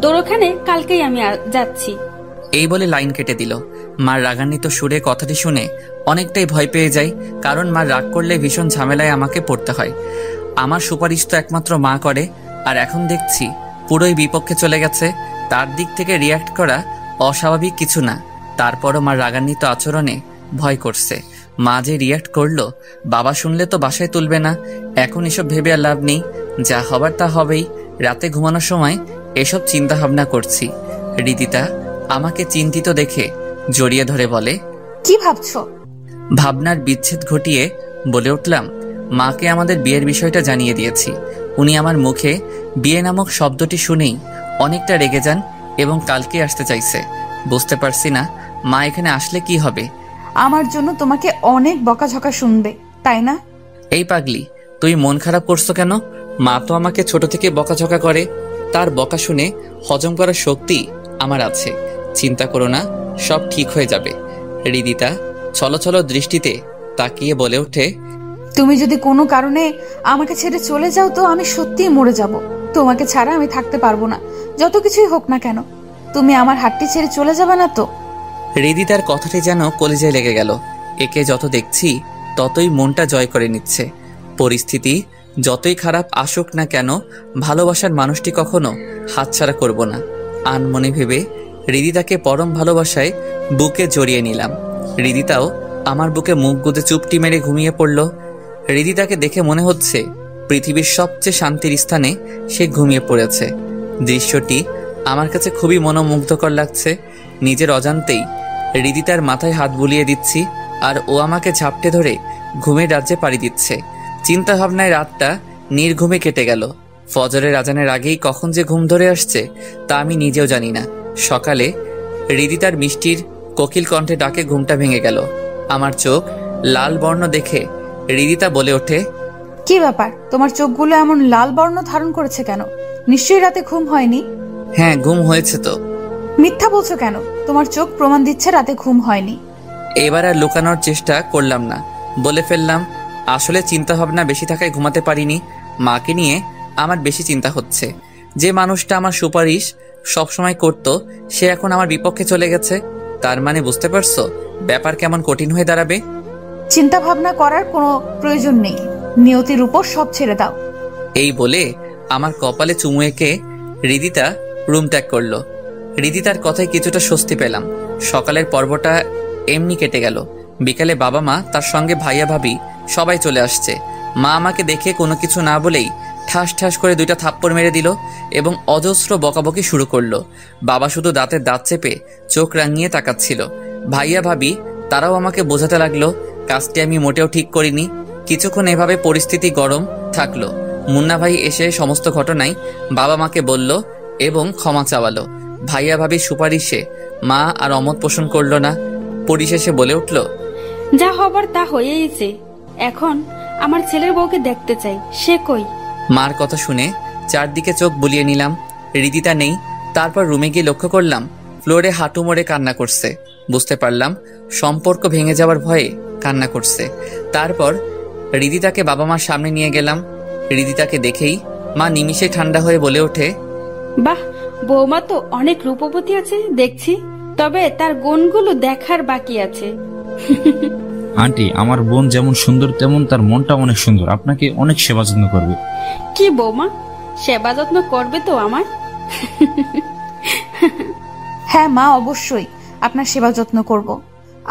Speaker 9: তোর ওখানে কালকেই আমি যাচ্ছি।
Speaker 1: এই বলে লাইন কেটে দিল। মার রাগান্বিত সুরে কথাটি শুনে অনেকটাই ভয় পেয়ে যাই, কারণ মার রাগ করলে ভীষণ ঝামেলায় আমাকে পড়তে হয়। আমার সুপারিশ তো একমাত্র মা করে, আর এখন দেখছি পুরোই বিপক্ষে চলে গেছে। তার দিক থেকে রিয়াক্ট করা অস্বাভাবিক কিছু না, তারপরও মার রাগান্বিত আচরণে ভয় করছে। মা যে রিয়াক্ট করলো, বাবা শুনলে তো বাসায় তুলবে না। এখন এসব ভেবে আর লাভ নেই, যা হবার তা হবেই। রাতে ঘুমানোর সময় এসব চিন্তা ভাবনা করছি। রীতিতা আমাকে চিন্তিত দেখে জড়িয়ে ধরে বলে,
Speaker 2: কি ভাবছো?
Speaker 1: ভাবনার বিচ্ছেদ ঘটিয়ে বলে উঠলাম, মাকে আমাদের বিয়ের বিষয়টা জানিয়ে দিয়েছি। উনি আমার মুখে বিয়ে নামক শব্দটি শুনেই অনেকটা রেগে যান এবং কালকে আসতে চাইছে। বুঝতে পারছি না মা এখানে আসলে কি হবে।
Speaker 2: আমার জন্য তোমাকে অনেক বকাঝকা শুনবে, তাই না?
Speaker 1: এই পাগলি, তুই মন খারাপ করছো কেন? মা তো আমাকে ছোট থেকে বকাঝকা করে, তার বকা শুনে হজম করার শক্তি আমার আছে। চিন্তা করো না, সব ঠিক হয়ে যাবে। হৃদিতা ছলছল দৃষ্টিতে তাকিয়ে বলে ওঠে,
Speaker 2: তুমি যদি কোনো কারণে আমাকে ছেড়ে চলে যাও তো আমি সত্যিই মরে যাব। তোমাকে ছাড়া আমি থাকতে পারবো না, যত কিছুই হোক না কেন। তুমি আমার হাতটি ছেড়ে চলে যাবে না তো?
Speaker 1: হৃদিতার কথাটি যেন কলিজায় লেগে গেল। একে যত দেখছি ততই মনটা জয় করে নিচ্ছে। পরিস্থিতি যতই খারাপ আসুক না কেন, ভালোবাসার মানুষটি কখনো হাতছাড়া করব না। আনমনে ভেবে হৃদিতাকে পরম ভালোবাসায় বুকে জড়িয়ে নিলাম। হৃদিতাও আমার বুকে মুখ গুঁজে চুপটি মেরে ঘুমিয়ে পড়ল। হৃদিতাকে দেখে মনে হচ্ছে পৃথিবীর সবচেয়ে শান্তির স্থানে সে ঘুমিয়ে পড়েছে। দৃশ্যটি আমার কাছে খুবই মনোমুগ্ধকর লাগছে। নিজের অজান্তেই হৃদিতার মাথায় হাত বুলিয়ে দিচ্ছি, আর ও আমাকে ঝাপটে ধরে ঘুমের রাজ্যে পাড়ি দিচ্ছে। চিন্তা ভাবনায় রাতটা নির্ঘুমে কেটে গেল। ফজরের আজানের আগেই কখন যে ঘুম ধরে আসছে তা আমি নিজেও জানি না। সকালে হৃদিতার মিষ্টির কোকিল কণ্ঠে ডাকে ঘুমটা ভেঙে গেল। আমার চোখ লাল বর্ণ দেখে হৃদিতা বলে ওঠে,
Speaker 2: কি ব্যাপার, তোমার চোখগুলো এমন লাল বর্ণ ধারণ করেছে কেন? নিশ্চয়ই রাতে ঘুম হয়নি।
Speaker 1: হ্যাঁ, ঘুম হয়েছে তো।
Speaker 2: মিথ্যা বলছো কেন? তোমার চোখ প্রমাণ দিচ্ছে রাতে ঘুম হয়নি।
Speaker 1: এবার আর লুকানোর চেষ্টা করলাম না, বলে ফেললাম, আসলে চিন্তা ভাবনা বেশি থাকায় ঘুমাতে পারিনি। মাকে নিয়ে আমার বেশি চিন্তা হচ্ছে। যে মানুষটা আমার সুপারিশ সবসময় করত সে এখন আমার বিপক্ষে চলে গেছে। তার মানে বুঝতে পারছো ব্যাপার কেমন কঠিন হয়ে দাঁড়াবে।
Speaker 2: চিন্তা ভাবনা করার কোনো প্রয়োজন নেই, নিয়তির উপর সব ছেড়ে দাও।
Speaker 1: এই বলে আমার কপালে চুমু এঁকে হৃদিতা রুম ত্যাগ করলো। হৃদিতার কথায় কিছুটা স্বস্তি পেলাম। সকালের পর্বটা এমনি কেটে গেল। বিকালে বাবা মা তার সঙ্গে ভাইয়া ভাবি সবাই চলে আসছে। মা আমাকে দেখে কোনো কিছু না বলেই ঠাস ঠাস করে 2টা থাপ্পড় মেরে দিল এবং অজস্র বকাবকি শুরু করলো। বাবা শুধু দাঁতের দাঁত চেপে চোখ রাঙিয়ে তাকাচ্ছিল। ভাইয়া ভাবি তারাও আমাকে বোঝাতে লাগলো কাজটি আমি মোটেও ঠিক করিনি। কিছুক্ষণ এভাবে পরিস্থিতি গরম থাকলো। মুন্না ভাই এসে সমস্ত ঘটনাই বাবা মাকে বলল এবং ক্ষমা চাওয়ালো। ভাইয়া ভাবির সুপারিশে মা আর অমত পোষণ করলো না। পরিশেষে বলে উঠল,
Speaker 9: যা হবার তা হয়েইছে, এখন আমার ছেলের বউকে দেখতে চাই, সে কই?
Speaker 1: মার কথা শুনে চারদিকে চোখ বুলিয়ে নিলাম। হৃদিতা নেই। তারপর রুমে গিয়ে লক্ষ্য করলাম ফ্লোরে হাঁটু মোড়ে কান্না করছে। বুঝতে পারলাম সম্পর্ক ভেঙে যাওয়ার ভয়ে কান্না করছে। তারপর হৃদিতাকে বাবা মার সামনে নিয়ে গেলাম। হৃদিতাকে দেখেই মা নিমিষে ঠান্ডা হয়ে বলে ওঠে,
Speaker 9: বাহ, বৌমা তো অনেক রূপবতী আছে দেখছি, তবে তার গুণগুলো দেখার বাকি আছে।
Speaker 8: আন্টি, আমার বোন যেমন সুন্দর তেমন তার মনটা অনেক সুন্দর, আপনাকে অনেক সেবা যত্ন করবে।
Speaker 9: কি বৌমা, সেবা যত্ন করবে তো আমার?
Speaker 2: হ্যাঁ মা, অবশ্যই আপনার সেবা যত্ন করব।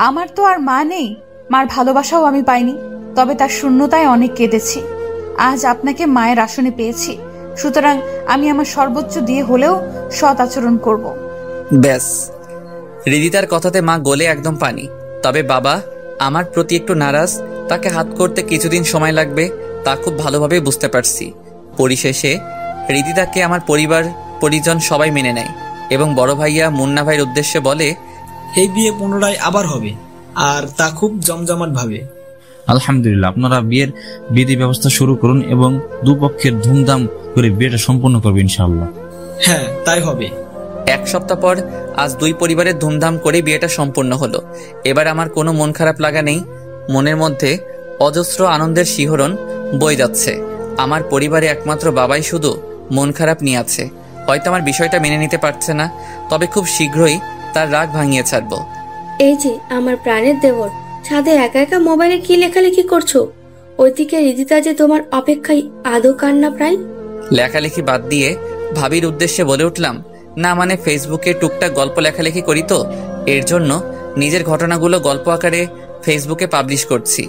Speaker 2: আমার তো আর মা নেই, মার ভালোবাসাও আমি পাইনি, তবে তার শূন্যতায় অনেক কেঁদেছি। আজ আপনাকে মায়ের আসনে পেয়েছি, সুতরাং আমি আমার সর্বোচ্চ দিয়ে হলেও সৎ আচরণ করব।
Speaker 1: ব্যাস। হৃদিতার কথাতে মা গলে একদম পানি। তবে বাবা আমার প্রতি একটু নারাজ। তাকে হাত করতে কিছুদিন সময় লাগবে, তা খুব ভালোভাবে বুঝতে পারছি। পরিশেষে হৃদিতাকে আমার পরিবার পরিজন সবাই মেনে নেয় এবং বড় ভাইয়া মুন্না ভাইয়ের উদ্দেশ্যে বলে,
Speaker 4: এই বিয়ে পুনরায় আবার হবে, আর তা খুব জমজমাট ভাবে।
Speaker 8: আলহামদুলিল্লাহ, আপনারা বিয়ের বিধি ব্যবস্থা শুরু করুন এবং দুপক্ষের ধুমধাম করে বিয়েটা সম্পন্ন করবে ইনশাআল্লাহ।
Speaker 4: হ্যাঁ, তাই হবে।
Speaker 1: 1 সপ্তাহ পর আজ 2 পরিবারের ধুমধাম করে বিয়েটা সম্পন্ন হলো। এবার আমার কোনো মন খারাপ লাগা নেই। মনের মধ্যে অজস্র আনন্দের শিহরণ বয়ে যাচ্ছে। আমার পরিবারে একমাত্র বাবাই শুধু মন খারাপ নিয়ে আছে। হয়তো আমার বিষয়টা মেনে নিতে পারছে না, তবে খুব শীঘ্রই তার রাগ ভাঙিয়ে ছাড়বো।
Speaker 10: এই যে আমার প্রাণের দেবর, ছাদে একা একা মোবাইলে কি লেখালেখি করছো? ওইদিকে হৃদিতা যে তোমার অপেক্ষায় আদৌ কান্না প্রায়।
Speaker 1: লেখালেখি বাদ দিয়ে ভাবির উদ্দেশ্যে বলে উঠলাম, না মানে ফেসবুকে টুকটাক গল্প লেখালেখি করি তো, এর জন্য নিজের ঘটনাগুলো গল্প আকারে ফেসবুকে পাবলিশ করছি।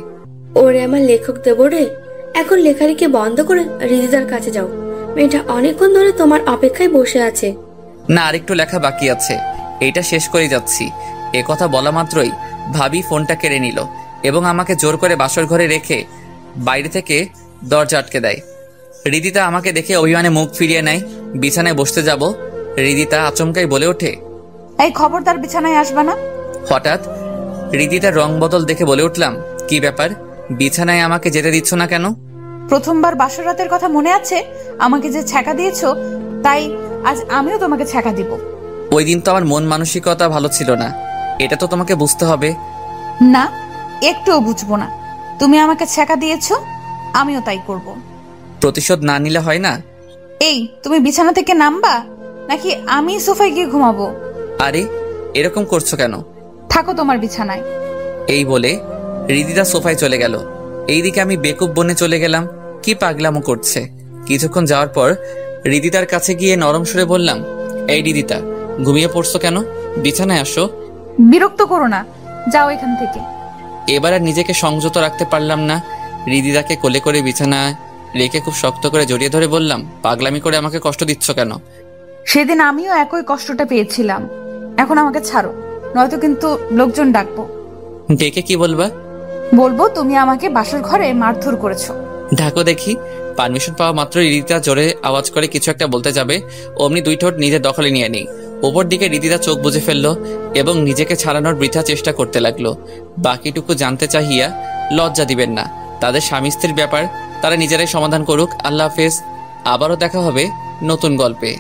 Speaker 10: ওরে আমার লেখক দেবরে, এখন লেখালেখি বন্ধ করে হৃদিতার কাছে যাও। মেয়েটা অনেকক্ষণ ধরে তোমার অপেক্ষায় বসে আছে।
Speaker 1: না, আরেকটু লেখা বাকি আছে, এটা শেষ করে যাচ্ছি। এ কথা বলা মাত্রই ভাবি ফোনটা কেড়ে নিল এবং আমাকে জোর করে বাসর ঘরে রেখে বাইরে থেকে দরজা আটকে দেয়। হৃদিতা আমাকে দেখে অভিমানে মুখ ফিরিয়ে নেয়। বিছানায় বসতে যাব, রিদিতা আচমকাই বলে ওঠে,
Speaker 2: এই খবরদার বিছানায় আসবা না।
Speaker 1: হঠাৎ রিদিতার রং বদল দেখে বলে উঠলাম, কি ব্যাপার, বিছানায় আমাকে যেতে দিচ্ছ না কেন?
Speaker 2: প্রথমবার বাসর রাতের কথা মনে আছে? আমাকে যে ছ্যাঁকা দিয়েছো, তাই আজ আমিও তোমাকে ছ্যাঁকা দিব।
Speaker 1: ওই দিন তো আমার মন মানসিকতা ভালো ছিল না, এটা তো তোমাকে বুঝতে হবে।
Speaker 2: না, একটুও বুঝবো না। তুমি আমাকে ছ্যাঁকা দিয়েছো, আমিও তাই করব।
Speaker 1: প্রতিশোধ না নিলে হয় না?
Speaker 2: এই, তুমি বিছানা থেকে নামবা নাকি আমি সোফায় গিয়ে ঘুমাবো?
Speaker 1: আরে এরকম করছো কেন?
Speaker 2: থাকো তোমার বিছানায়।
Speaker 1: এই বলে রিদিতা সোফায় চলে গেল। এইদিকে আমি বেকুব বনে চলে গেলাম। কি পাগলামো করছে। কিছুক্ষণ যাওয়ার পর রিদিতার কাছে গিয়ে নরম সুরে বললাম, এই রিদিতা, ঘুমিয়ে পড়ছো কেন? বিছানায় আসো।
Speaker 2: বিরক্ত করো না, যাও এখান থেকে।
Speaker 1: এবার আর নিজেকে সংযত রাখতে পারলাম না। রিদিতাকে কোলে করে বিছানায় রেখে খুব শক্ত করে জড়িয়ে ধরে বললাম, পাগলামি করে আমাকে কষ্ট দিচ্ছ কেন?
Speaker 2: সেদিন আমিও একই কষ্টটা পেয়েছিলাম। এখন আমাকে ছাড়ো, নয়তো কিন্তু লোকজন ডাকবো।
Speaker 1: ডেকে কি বলবা?
Speaker 2: বলবো তুমি আমাকে বাসর ঘরে মারধর করেছো।
Speaker 1: ঢাকো দেখি। পারমিশন পাওয়া মাত্র রিদিতা জোরে আওয়াজ করে কিছু একটা বলতে যাবে, অমনি দুই ঠোঁট নিজের দখলে নিয়ে নেই। ওপর দিকে রিদিতা চোখ বুজে ফেললো এবং নিজেকে ছাড়ানোর বৃথা চেষ্টা করতে লাগলো। বাকিটুকু জানতে চাহিয়া লজ্জা দিবেন না, তাদের স্বামী স্ত্রীর ব্যাপার, তারা নিজেরাই সমাধান করুক। আল্লাহ হাফেজ। আবারও দেখা হবে নতুন গল্পে।